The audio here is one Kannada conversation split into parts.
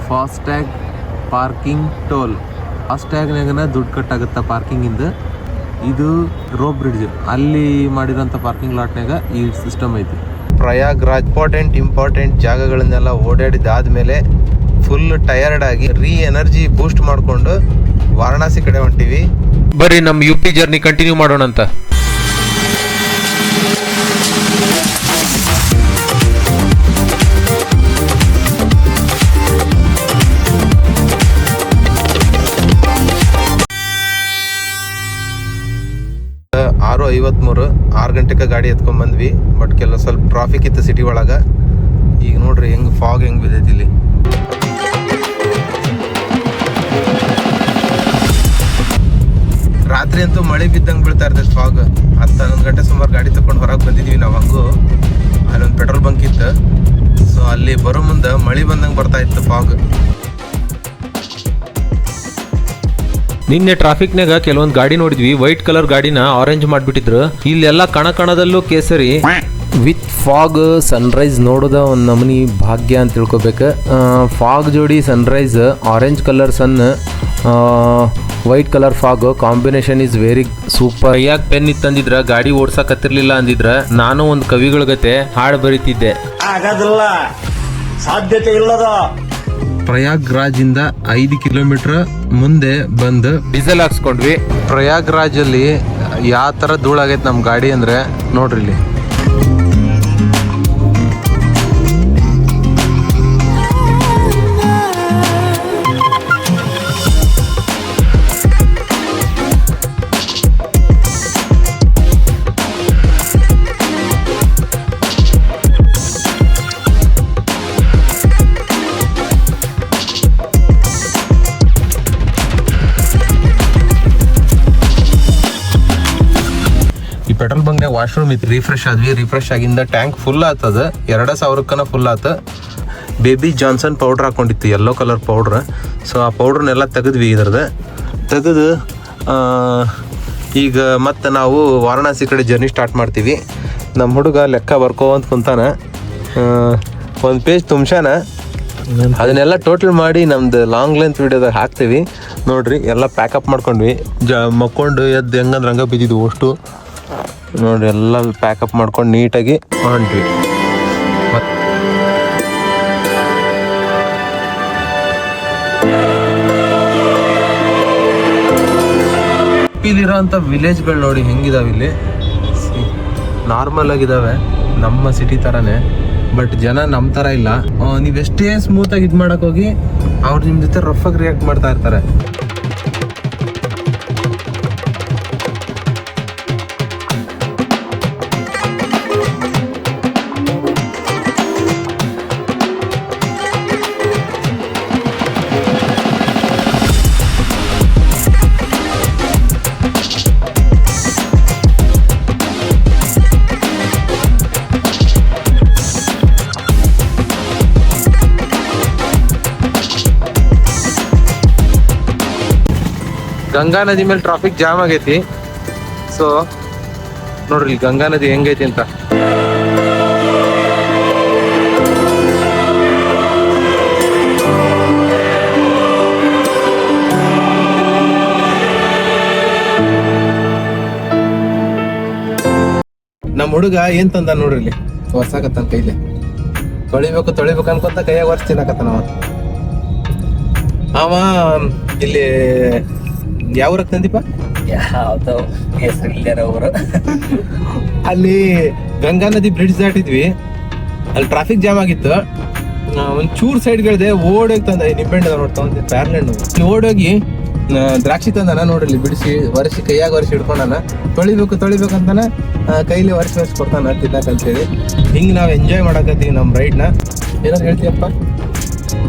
FASTag parking toll. ಫಾಸ್ಟ್ಯಾಗ್ನಾಗನ ದುಡ್ಡು ಕಟ್ಟಾಗುತ್ತಾ ಪಾರ್ಕಿಂಗಿಂದ. ಇದು ರೋಪ್ ಬ್ರಿಡ್ಜ್ ಅಲ್ಲಿ ಮಾಡಿರೋಂಥ ಪಾರ್ಕಿಂಗ್ ಲಾಟ್ನಾಗ ಈ ಸಿಸ್ಟಮ್ ಐತಿ. ಪ್ರಯಾಗ್ರಾಜ್ ಇಂಪಾರ್ಟೆಂಟ್ ಜಾಗಗಳನ್ನೆಲ್ಲ ಓಡಾಡಿದಾದ್ಮೇಲೆ ಫುಲ್ ಟಯರ್ಡ್ ಆಗಿ ಎನರ್ಜಿ ಬೂಸ್ಟ್ ಮಾಡಿಕೊಂಡು ವಾರಣಾಸಿ ಕಡೆ ಹೊಂಟಿವಿ. ಬರ್ರಿ ನಮ್ಮ UP ಜರ್ನಿ ಕಂಟಿನ್ಯೂ ಮಾಡೋಣ ಅಂತ. ಆರು 53 6 ಗಂಟೆಗೆ ಗಾಡಿ ಎತ್ಕೊಂಡ್ ಬಂದ್ವಿ. ಬಟ್ ಸ್ವಲ್ಪ ಟ್ರಾಫಿಕ್ ಇತ್ತು ಸಿಟಿ ಒಳಗ. ಈಗ ನೋಡ್ರಿ ಫಾಗ್ ಹೆಂಗ್ ಬಿದ್ದೈತಿ ಇಲ್ಲಿ. ರಾತ್ರಿ ಅಂತೂ ಮಳೆ ಬಿದ್ದಂಗೆ ಬೀಳ್ತಾ ಇರ್ತೈತೆ ಫಾಗ್. 10-11 ಗಂಟೆ ಸುಮಾರು ಗಾಡಿ ತಗೊಂಡು ಹೊರಗೆ ಬಂದಿದ್ವಿ ನಾವು. ಹಂಗೂ ಅಲ್ಲೊಂದು ಪೆಟ್ರೋಲ್ ಬಂಕ್ ಇತ್ತು. ಸೊ ಅಲ್ಲಿ ಬರೋ ಮುಂದೆ ಮಳೆ ಬಂದಂಗೆ ಬರ್ತಾ ಇತ್ತು ಫಾಗ್. ನಿನ್ನೆ ಟ್ರಾಫಿಕ್ನಾಗ ಕೆಲವೊಂದು ಗಾಡಿ ನೋಡಿದ್ವಿ. ವೈಟ್ ಕಲರ್ ಗಾಡಿನ ಆರೆಂಜ್ ಮಾಡಿಬಿಟ್ಟಿದ್ರು. ಇಲ್ಲೆಲ್ಲ ಕಣಕಣದಲ್ಲೂ ಕೇಸರಿ ವಿತ್ ಫಾಗ್. ಸನ್ರೈಸ್ ನೋಡೋದ ಒಂದು ನಮೂನಿ ಭಾಗ್ಯ ಅಂತ ತಿಳ್ಕೊಬೇಕು. ಫಾಗ್ ಜೋಡಿ sunrise, orange colour sun, white colour fog combination is very super. ಯಾಕೆ ಪೆನ್ ಇತ್ತಂದಿದ್ರ ಗಾಡಿ ಓಡ್ಸಕತ್ತಿರ್ಲಿಲ್ಲ ಅಂದಿದ್ರ ನಾನು ಒಂದು ಕವಿಗಳ ಗತೆ ಹಾಡು ಬರೀತಿದ್ದೆ. ಆಗೋದಿಲ್ಲ, ಸಾಧ್ಯತೆ ಇಲ್ಲದ. ಪ್ರಯಾಗ್ರಾಜ್ ಇಂದ 5 ಕಿಲೋಮೀಟರ್ ಮುಂದೆ ಬಂದು ಡೀಸೆಲ್ ಹಾಕ್ಸ್ಕೊಂಡ್ವಿ. ಪ್ರಯಾಗ್ರಾಜ್ ಅಲ್ಲಿ ಯಾವ ತರ ಧೂಳಾಗೈತೆ ನಮ್ ಗಾಡಿ ಅಂದ್ರೆ ನೋಡ್ರಿ ಇಲ್ಲಿ. ಪೆಟ್ರೋಲ್ ಬಂಕ್ನಾಗ ವಾಶ್ರೂಮ್ ಇತ್ತು. ರಿಫ್ರೆಶ್ ಆದ್ವಿ. ರಿಫ್ರೆಶ್ ಆಗಿಂದ ಟ್ಯಾಂಕ್ ಫುಲ್ ಆತದ. 2000 ಫುಲ್ ಆತ. ಬೇಬಿ ಜಾನ್ಸನ್ ಪೌಡ್ರ್ ಹಾಕೊಂಡಿತ್ತು, ಯೆಲ್ಲೋ ಕಲರ್ ಪೌಡ್ರ್. ಸೊ ಆ ಪೌಡ್ರನ್ನೆಲ್ಲ ತೆಗೆದ್ವಿ. ಇದ್ರದ್ದು ತೆಗೆದು ಈಗ ಮತ್ತೆ ನಾವು ವಾರಣಾಸಿ ಕಡೆ ಜರ್ನಿ ಸ್ಟಾರ್ಟ್ ಮಾಡ್ತೀವಿ. ನಮ್ಮ ಹುಡುಗ ಲೆಕ್ಕ ಬರ್ಕೋಂತ ಕುಂತಾನ. ಒಂದು ಪೇಜ್ ತುಂಬ್ಸಾನ. ಅದನ್ನೆಲ್ಲ ಟೋಟಲ್ ಮಾಡಿ ನಮ್ದು ಲಾಂಗ್ ಲೆಂತ್ ವಿಡಿಯೋದಾಗ ಹಾಕ್ತೀವಿ ನೋಡ್ರಿ. ಎಲ್ಲ ಪ್ಯಾಕಪ್ ಮಾಡ್ಕೊಂಡ್ವಿ. ಮಕ್ಕೊಂಡು ಎದ್ದು ಹೆಂಗಂದ್ರೆ ಹಂಗೆ ಬಿದ್ದಿದ್ವು ಅಷ್ಟು ನೋಡ್ರಿ. ಎಲ್ಲ ಪ್ಯಾಕಪ್ ಮಾಡ್ಕೊಂಡು ನೀಟಾಗಿ ಹೊಂಟ್ವಿ. ಇಲ್ಲಿರೋಂಥ ವಿಲೇಜ್ಗಳು ನೋಡಿ ಹೆಂಗಿದಾವೆ ಇಲ್ಲಿ. ನಾರ್ಮಲ್ ಆಗಿದಾವೆ ನಮ್ಮ ಸಿಟಿ ಥರನೇ. ಬಟ್ ಜನ ನಮ್ಮ ಥರ ಇಲ್ಲ. ನೀವೆಷ್ಟೇ ಸ್ಮೂತಾಗಿ ಇದು ಮಾಡಕ್ ಹೋಗಿ ಅವ್ರು ನಿಮ್ಮ ಜೊತೆ ರಫ್ ಆಗಿ ರಿಯಾಕ್ಟ್ ಮಾಡ್ತಾ ಇರ್ತಾರೆ. ಗಂಗಾ ನದಿ ಮೇಲೆ ಟ್ರಾಫಿಕ್ ಜಾಮ್ ಆಗೈತಿ. ಸೊ ನೋಡ್ರಿ ಗಂಗಾ ನದಿ ಹೆಂಗೈತಿ ಅಂತ. ನಮ್ಮ ಹುಡುಗ ಏನ್ ತಂದ ನೋಡ್ರಿ ಇಲ್ಲಿ ಒರ್ಸಾಕತ್ತನ ಕೈಲಿ. ತೊಳಿಬೇಕು ಅನ್ಕೊಂತ ಕೈಯಾಗ ಒರ್ಸ್ ತಿನ್ನಕತ್ತಾನ ಅವ. ಇಲ್ಲಿ ಯಾವ ಊರಕ್ ತಂದಿಪ್ಪ? ಅಲ್ಲಿ ಗಂಗಾ ನದಿ ಬ್ರಿಡ್ಜ್ ದಾಟಿದ್ವಿ. ಅಲ್ಲಿ ಟ್ರಾಫಿಕ್ ಜಾಮ್ ಆಗಿತ್ತು. ಒಂಚೂರು ಸೈಡ್ಗಳಿದೆ. ಓಡೋಗಿ ತಂದ ನಿಂಬೆಹಣ್ಣು ನೋಡ್ತಾ ಒಂದು ಪ್ಯಾರ್ಲೆಣ್ಣು ಓಡೋಗಿ ದ್ರಾಕ್ಷಿ ತಂದಾನ ನೋಡ್ರಿ. ಬಿಡಿಸಿ ಒರೆಸಿ ಕೈಯಾಗ ಒರೆಸಿ ಹಿಡ್ಕೊಂಡಾನ. ತೊಳಿಬೇಕಂತಾನ ಕೈಲಿ ಒರೆಸಿ ಕೊಡ್ತಾನ ತಿನ್ನಕ್ ಅಂತೇಳಿ. ಹಿಂಗ್ ನಾವ್ ಎಂಜಾಯ್ ಮಾಡಕತ್ತೀವಿ ನಮ್ ರೈಡ್ನ. ಏನಾದ್ರು ಹೇಳ್ತೀಯಪ್ಪ?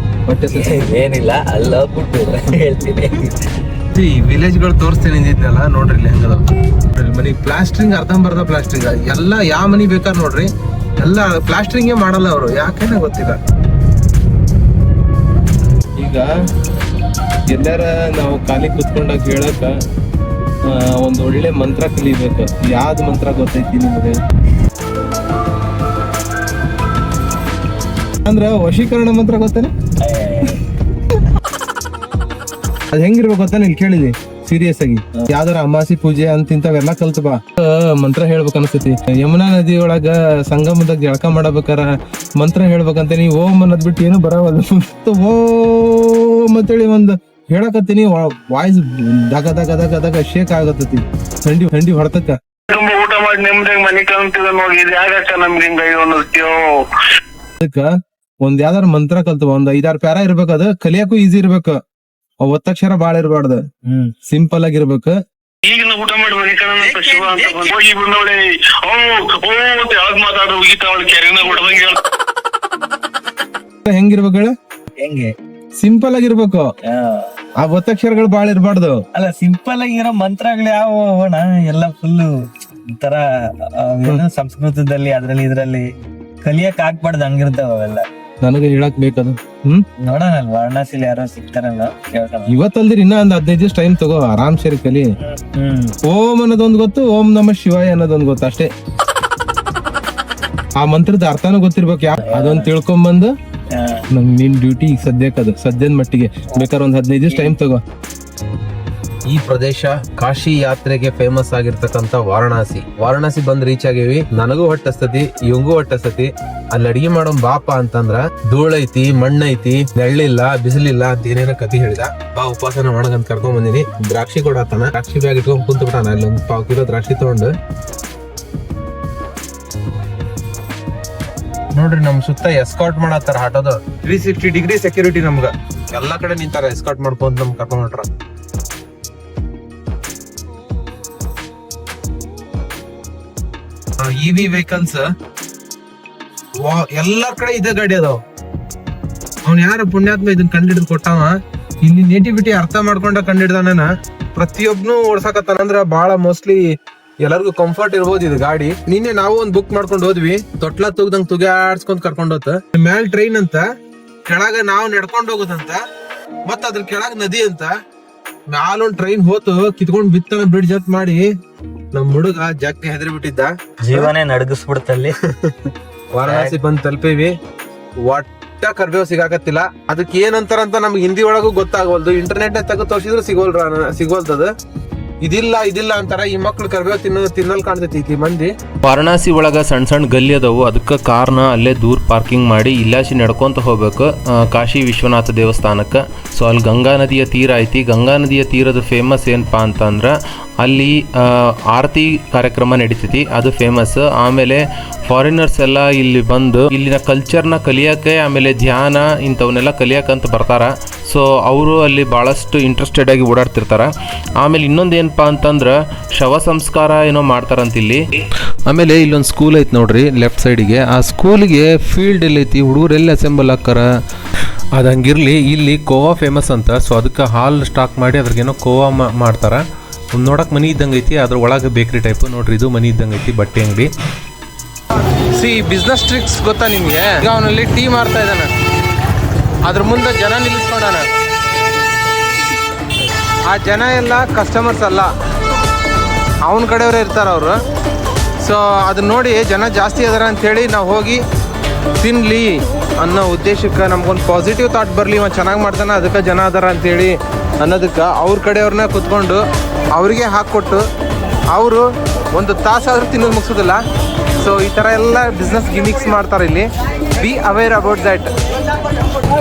ಏನಿಲ್ಲ, ಅಲ್ಲ ಹೇಳ್ತೀನಿ. ಈ ವಿಲೇಜ್ಗಳು ತೋರಿಸ್ತೀನಿ ಅಂದಿದ್ನಲ್ಲ ನೋಡ್ರಿ ಇಲ್ಲಿ ಹೆಂಗದ ಮನಿ. ಪ್ಲಾಸ್ಟ್ರಿಂಗ್ ಅರ್ಧಂಬರ್ಧ ಪ್ಲಾಸ್ಟ್ರಿಂಗ್. ಎಲ್ಲ ಯಾವ ಮನಿ ಬೇಕಾದ್ರೆ ನೋಡ್ರಿ ಎಲ್ಲ ಪ್ಲಾಸ್ಟ್ರಿಂಗೇ ಮಾಡಲ್ಲ ಅವರು. ಯಾಕೇನ ಗೊತ್ತಿಲ್ಲ. ಈಗ ಎಲ್ಲಾರ ನಾವು ಖಾಲಿ ಕುತ್ಕೊಂಡಾಗ ಹೇಳಕ ಒಂದು ಒಳ್ಳೆ ಮಂತ್ರ ಕಲಿಬೇಕು. ಯಾವ್ದು ಮಂತ್ರ ಗೊತ್ತೈತಿ ನಿಮಗೆ? ಅಂದ್ರ ವಶೀಕರಣ ಮಂತ್ರ ಗೊತ್ತೇನೆ? ಅದ್ ಹೆಂಗಿರ್ಬೇಕು ಗೊತ್ತಾನೆ, ಇಲ್ಲಿ ಕೇಳಿದಿ ಸೀರಿಯಸ್ ಆಗಿ. ಯಾವ್ದಾರ ಅಮಾಸಿ ಪೂಜೆ ಅಂತ ಇಂಥವೆಲ್ಲ ಕಲ್ತು ಬಾ. ಮಂತ್ರ ಹೇಳ್ಬೇಕು ಅನ್ಸ್ತೈತಿ. ಯಮುನಾ ನದಿ ಒಳಗ ಸಂಗಮದಾಗ ಜಳಕ ಮಾಡಬೇಕಾರ ಮಂತ್ರ ಹೇಳ್ಬೇಕಂತ ನೀವು ಓಂ ಅನ್ನೋದ್ ಬಿಟ್ಟು ಏನು ಬರವಲ್ಲ. ಓಂ ಅಂತೇಳಿ ಒಂದ್ ಹೇಳಕತ್ತೀನಿ, ವಾಯ್ಸ್ ದಗ ದಗ ದಗ ದಗ ಶೇಕ್ ಆಗತ್ತತಿ. ಥಂಡಿ ಹೊಡ್ತಕ್ಕ. ಊಟ ಮಾಡಿ ನಿಮ್ದಾಗ ಮನೆ ಕಾಣ್ತಿದ ನೋಡಿ, ಇದು ಯಾಕ ನಮ್ಗೆ ಹಿಂಗ ಅದಕ್ಕ ಒಂದ್ ಯಾವ್ದಾರ ಮಂತ್ರ ಕಲ್ತು ಒಂದ್ 5-6 ಪ್ಯಾರ ಇರ್ಬೇಕು. ಅದ ಕಲಿಯಕ್ಕೂ ಈಸಿ ಇರ್ಬೇಕು. ಒತ್ತಕ್ಷರ ಬಾಳ ಇರ್ಬಾರ್ದು, ಸಿಂಪಲ್ ಆಗಿರ್ಬೇಕು. ಈಗ ನಾವು ಊಟ ಮಾಡಿ ಮನೆ ಕಾಣ ಶಿವ ಅಂತ ಹೋಗಿ ಬಂದವಳೆ ಅಂತ ಯಾವ್ದು ಮಾತಾಡೋ ಹೋಗಿತ್ತ ಅವಳು ಕೆರೆನ ಬಿಡ್ದಂಗೆ. ಹೆಂಗಿರ್ಬೇಕು ಹೇಳ? ಹೆಂಗೆ ಸಿಂಪಲ್ ಆಗಿರ್ಬೇಕು. ಆ ಒತ್ತಕ್ಷರಗಳು ಬಾಳ ಇರ್ಬಾರ್ದು. ಅಲ್ಲ, ಸಿಂಪಲ್ ಆಗಿರೋ ಮಂತ್ರಗಳು ಯಾವ ಅಣ್ಣ? ಎಲ್ಲ ಫುಲ್ ಒಂಥರ ಸಂಸ್ಕೃತದಲ್ಲಿ ಅದ್ರಲ್ಲಿ ಇದ್ರಲ್ಲಿ ಕಲಿಯಕ್ ಆಗ್ಬಾರ್ದು, ಹಂಗಿರ್ತಾವ ಅವೆಲ್ಲ. ನನಗೆ ಹೇಳಕ್ ಬೇಕದು. ನೋಡೋಣ ವಾರಣಾಸಿಲಿ ಯಾರೋ ಸಿಗ್ತಾರಲ್ಲ, ಕೇಳ್ತಾರ. ಇವತ್ತಲ್ದಿರಿ ಇನ್ನ ಒಂದ್ 15 ದಿವಸ ಟೈಮ್ ತಗೋ, ಆರಾಮ್ ಸೇರಿ ಕಲಿ. ಓಂ ಅನ್ನೋದೊಂದು ಗೊತ್ತು, ಓಂ ನಮ ಶಿವಾಯ ಅನ್ನೋದೊಂದು ಗೊತ್ತು ಅಷ್ಟೇ. ಆ ಮಂತ್ರದ ಅರ್ಥನೂ ಗೊತ್ತಿರ್ಬೇಕು. ಅದೊಂದ್ ತಿಳ್ಕೊಂಬಂದು ನಿನ್ ಡ್ಯೂಟಿ ಈಗ ಸದ್ಯದ ಮಟ್ಟಿಗೆ ಬೇಕಾದ್ರೆ ಒಂದ್ 15 ದಿವಸ ಟೈಮ್ ತಗೋ. ಈ ಪ್ರದೇಶ ಕಾಶಿ ಯಾತ್ರೆಗೆ ಫೇಮಸ್ ಆಗಿರ್ತಕ್ಕಂಥ ವಾರಣಾಸಿ ಬಂದ್ ರೀಚ್ ಆಗಿವಿ. ನನಗೂ ಹೊಟ್ಟಸ್ತತಿ, ಇವಂಗೂ ಹೊಟ್ಟಸ್ತತಿ. ಅಲ್ಲಿ ಅಡಿಗೆ ಮಾಡೋ ಬಾಪ ಅಂತಂದ್ರ ಧೂಳೈತಿ, ಮಣ್ಣೈತಿ, ನೆಳ್ಳಿಲ್ಲ, ಬಿಸಿಲಿಲ್ಲ ಅಂತ ಏನೇನೋ ಕತಿ ಹೇಳಿದ. ಬಾ ಉಪಾಸನ ಮಾಡಂತ ಕರ್ಕೊಂಡ್ ಬಂದಿನಿ. ದ್ರಾಕ್ಷಿ ಕೊಡತಾನ, ದ್ರಾಕ್ಷಿ ಬ್ಯಾಗ್ ಇಟ್ಕೊಂಡ್ ಕುಂತ ಬಿಟ್ಟಾನ. ಅಲ್ಲಿ ಒಂದ್ 1 ಕಿಲೋ ದ್ರಾಕ್ಷಿ ತಗೊಂಡು ನೋಡ್ರಿ, ನಮ್ ಸುತ್ತ ಎಸ್ಕಾಟ್ ಮಾಡತ್ತಾರ. ಆಟೋದ 360 ಡಿಗ್ರಿ ಸೆಕ್ಯೂರಿಟಿ ನಮ್ಗ ಎಲ್ಲಾ ಕಡೆ ನಿಂತಾರ. ಎಸ್ಕಾಟ್ ಮಾಡ್ಕೊಂತ ನಮ್ ಕರ್ಕೊಂಡ್ ಹೊಂಟ್ರ. EV ವೆಹಿಕಲ್ಸ್ ಎಲ್ಲಾರ್ ಕಡೆ ಇದೇ ಗಾಡಿ ಅದಾವ. ಅವ್ನ ಯಾರ ಪುಣ್ಯಾತ್ಮ ಇದನ್ನ ಕಂಡಿಡ್ದು ಕೊಟ್ಟಾವ. ಇಲ್ಲಿ ನೇಟಿವಿಟಿ ಅರ್ಥ ಮಾಡ್ಕೊಂಡ ಕಂಡಿಡ್ದಾನ. ಪ್ರತಿಯೊಬ್ನು ಓಡ್ಸಾಕತ್ತಾನ. ಅಂದ್ರ ಬಾಳ ಮೋಸ್ಟ್ಲಿ ಎಲ್ಲರಿಗೂ ಕಂಫರ್ಟ್ ಇರ್ಬೋದು ಇದು ಗಾಡಿ. ನಿನ್ನೆ ನಾವು ಒಂದ್ ಬುಕ್ ಮಾಡ್ಕೊಂಡ್ ಹೋದ್ವಿ. ತೊಟ್ಲ ತುಗ್ದಂಗ್ ತುಗಾಡ್ಸ್ಕೊಂಡ್ ಕರ್ಕೊಂಡ್ ಹೋತ. ಮ್ಯಾಲ್ ಟ್ರೈನ್ ಅಂತ, ಕೆಳಗ ನಾವು ನಡ್ಕೊಂಡ್ ಹೋಗೋದಂತ, ಮತ್ತ ಅದ್ರ ಕೆಳಗ ನದಿ ಅಂತ. ಮ್ಯಾಲೊಂದ್ ಟ್ರೈನ್ ಹೋತು, ಕಿತ್ಕೊಂಡ್ ಬಿತ್ತನ ಬ್ರಿಡ್ಜ್ ಜತ್ ಮಾಡಿ ನಮ್ ಹುಡುಗ ಜಾಸ್ತಿ ಹೆದರಿ ಬಿಟ್ಟಿದ್ದ. ಜೀವನೇ ನಡಗಿಸ್ಬಿಡ್ತಲ್ಲಿ. ವಾರಣಾಸಿ ಬಂದ್ ತಲುಪಿವಿ. ಒಟ್ಟ ಕರ್ಬೇವ್ ಸಿಗಾಕತ್ತಿಲ್ಲ. ಅದಕ್ಕೆ ಏನಂತಾರಂತ ನಮ್ಗೆ ಹಿಂದಿ ಒಳಗೂ ಗೊತ್ತಾಗವಲ್ದು. ಇಂಟರ್ನೆಟ್ ತೆಗೆದು ತೋರ್ಸಿದ್ರು ಸಿಗೋಲ್ತದ. ಇದಿಲ್ಲ ಅಂತಾರ. ಈ ಮಕ್ಳು ಕರ್ಬೇವ್ ತಿನ್ನಲ್ ಕಾಣ್ತೈತಿ ಮಂದಿ. ವಾರಣಾಸಿ ಒಳಗ ಸಣ್ಣ ಗಲ್ಲಿ ಅದಾವು. ಅದಕ್ಕೆ ಕಾರ್ನ ಅಲ್ಲೇ ದೂರ ಪಾರ್ಕಿಂಗ್ ಮಾಡಿ ಇಲ್ಲಾಸಿ ನಡ್ಕೊಂತ ಹೋಗ್ಬೇಕು ಕಾಶಿ ವಿಶ್ವನಾಥ ದೇವಸ್ಥಾನಕ್ಕೆ. ಸೊ ಅಲ್ಲಿ ಗಂಗಾ ನದಿಯ ತೀರ ಐತಿ. ಗಂಗಾ ನದಿಯ ತೀರದ ಫೇಮಸ್ ಏನಪ್ಪಾ ಅಂತಂದ್ರೆ ಅಲ್ಲಿ ಆರತಿ ಕಾರ್ಯಕ್ರಮ ನಡೀತೈತಿ, ಅದು ಫೇಮಸ್. ಆಮೇಲೆ ಫಾರಿನರ್ಸ್ ಎಲ್ಲ ಇಲ್ಲಿ ಬಂದು ಇಲ್ಲಿನ ಕಲ್ಚರ್ನ ಕಲಿಯೋಕ್ಕೆ, ಆಮೇಲೆ ಧ್ಯಾನ ಇಂಥವನ್ನೆಲ್ಲ ಕಲಿಯೋಕ್ಕಂತ ಬರ್ತಾರ. ಸೊ ಅವರು ಅಲ್ಲಿ ಭಾಳಷ್ಟು ಇಂಟ್ರೆಸ್ಟೆಡ್ ಆಗಿ ಓಡಾಡ್ತಿರ್ತಾರೆ. ಆಮೇಲೆ ಇನ್ನೊಂದು ಏನಪ್ಪಾ ಅಂತಂದ್ರೆ ಶವ ಸಂಸ್ಕಾರ ಏನೋ ಮಾಡ್ತಾರಂತ ಇಲ್ಲಿ. ಆಮೇಲೆ ಇಲ್ಲೊಂದು ಸ್ಕೂಲ್ ಐತಿ ನೋಡ್ರಿ ಲೆಫ್ಟ್ ಸೈಡಿಗೆ. ಆ ಸ್ಕೂಲಿಗೆ ಫೀಲ್ಡ್ ಎಲ್ಲೈತಿ, ಹುಡುಗರು ಎಲ್ಲಿ ಅಸೆಂಬಲ್ ಹಾಕಾರ. ಅದು ಹಂಗಿರ್ಲಿ, ಇಲ್ಲಿ ಕೋವಾ ಫೇಮಸ್ ಅಂತ. ಸೊ ಅದಕ್ಕೆ ಹಾಲ್ ಸ್ಟಾಕ್ ಮಾಡಿ ಅದ್ರಿಗೇನೋ ಕೋವಾ ಮಾಡ್ತಾರೆ. ನೋಡಕ್ಕೆ ಮನಿ ಇದ್ದಂಗೆ ಐತಿ, ಅದ್ರ ಒಳಗೆ ಬೇಕ್ರಿ ಟೈಪ್. ನೋಡ್ರಿ, ಇದು ಮನಿ ಇದ್ದಂಗೆ ಐತಿ, ಬಟ್ಟೆ ಅಂಗಡಿ. ಬಿಸ್ನೆಸ್ ಟ್ರಿಕ್ಸ್ ಗೊತ್ತಾ ನಿಮಗೆ? ಈಗ ಅವನಲ್ಲಿ ಟೀ ಮಾರ್ತಾ ಇದ್ದಾನೆ, ಅದ್ರ ಮುಂದೆ ಜನ ನಿಲ್ಲಿಸ್ಕೊಂಡಾನ. ಆ ಜನ ಎಲ್ಲ ಕಸ್ಟಮರ್ಸ್ ಅಲ್ಲ, ಅವನ ಕಡೆಯವರೇ ಇರ್ತಾರೆ ಅವರು. ಸೊ ಅದನ್ನ ನೋಡಿ ಜನ ಜಾಸ್ತಿ ಅದಾರ ಅಂಥೇಳಿ ನಾವು ಹೋಗಿ ತಿನ್ನಲಿ ಅನ್ನೋ ಉದ್ದೇಶಕ್ಕೆ, ನಮ್ಗೊಂದು ಪಾಸಿಟಿವ್ ಥಾಟ್ ಬರಲಿ, ಇವ ಚೆನ್ನಾಗಿ ಮಾಡ್ತಾನೆ ಅದಕ್ಕೆ ಜನ ಅದಾರ ಅಂಥೇಳಿ ಅನ್ನೋದಕ್ಕೆ ಅವ್ರ ಕಡೆಯವ್ರನ್ನ ಕುತ್ಕೊಂಡು ಅವರಿಗೆ ಹಾಕ್ಕೊಟ್ಟು ಅವರು ಒಂದು ತಾಸಾದ್ರೂ ತಿನ್ನೋದು ಮುಗಿಸೋದಿಲ್ಲ. ಸೊ ಈ ಥರ ಎಲ್ಲ ಬಿಸ್ನೆಸ್ ಗಿಮಿಕ್ಸ್ ಮಾಡ್ತಾರೆ ಇಲ್ಲಿ. Be aware about that.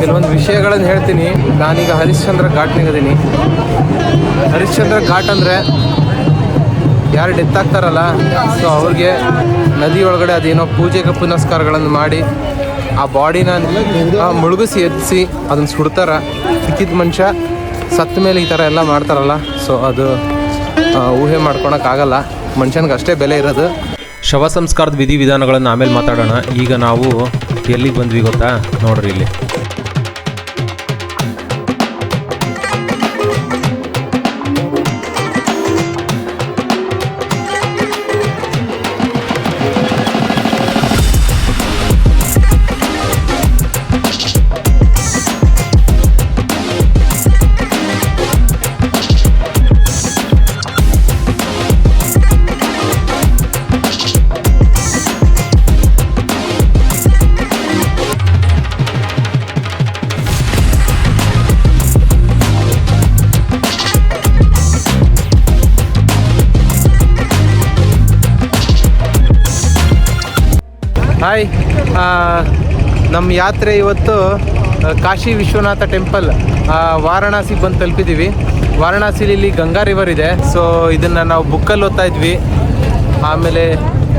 ಕೆಲವೊಂದು ವಿಷಯಗಳನ್ನು ಹೇಳ್ತೀನಿ. ನಾನೀಗ ಹರಿಶ್ಚಂದ್ರ ಘಾಟ್ನಾಗದೀನಿ. ಹರಿಶ್ಚಂದ್ರ ಘಾಟ್ ಅಂದರೆ ಯಾರು ಡೆತ್ ಆಗ್ತಾರಲ್ಲ, ಸೊ ಅವ್ರಿಗೆ ನದಿ ಒಳಗಡೆ ಅದೇನೋ ಪೂಜೆಗೆ ಪುನಸ್ಕಾರಗಳನ್ನು ಮಾಡಿ ಆ ಬಾಡಿನ ಮುಳುಗಿಸಿ ಎತ್ತಿಸಿ ಅದನ್ನು ಸುಡ್ತಾರೆ. ಸಿಕ್ಕಿದ ಮನುಷ್ಯ ಸತ್ತ ಮೇಲೆ ಈ ಥರ ಎಲ್ಲ ಮಾಡ್ತಾರಲ್ಲ, ಸೊ ಅದು ಊಹೆ ಮಾಡ್ಕೊಳಕ್ಕಾಗಲ್ಲ. ಮನುಷ್ಯನಿಗೆ ಅಷ್ಟೇ ಬೆಲೆ ಇರೋದು. ಶವ ಸಂಸ್ಕಾರದ ವಿಧಿವಿಧಾನಗಳನ್ನು ಆಮೇಲೆ ಮಾತಾಡೋಣ. ಈಗ ನಾವು ಎಲ್ಲಿಗೆ ಬಂದ್ವಿ ಗೊತ್ತಾ? ನೋಡ್ರಿ ಇಲ್ಲಿ ಹಾಯ್, ನಮ್ಮ ಯಾತ್ರೆ ಇವತ್ತು ಕಾಶಿ ವಿಶ್ವನಾಥ ಟೆಂಪಲ್ ವಾರಣಾಸಿಗೆ ಬಂದು ತಲುಪಿದ್ದೀವಿ. ವಾರಣಾಸಿಲಿ ಇಲ್ಲಿ ಗಂಗಾ ರಿವರ್ ಇದೆ. ಸೊ ಇದನ್ನು ನಾವು ಬುಕ್ಕಲ್ಲಿ ಓದ್ತಾ ಇದ್ವಿ. ಆಮೇಲೆ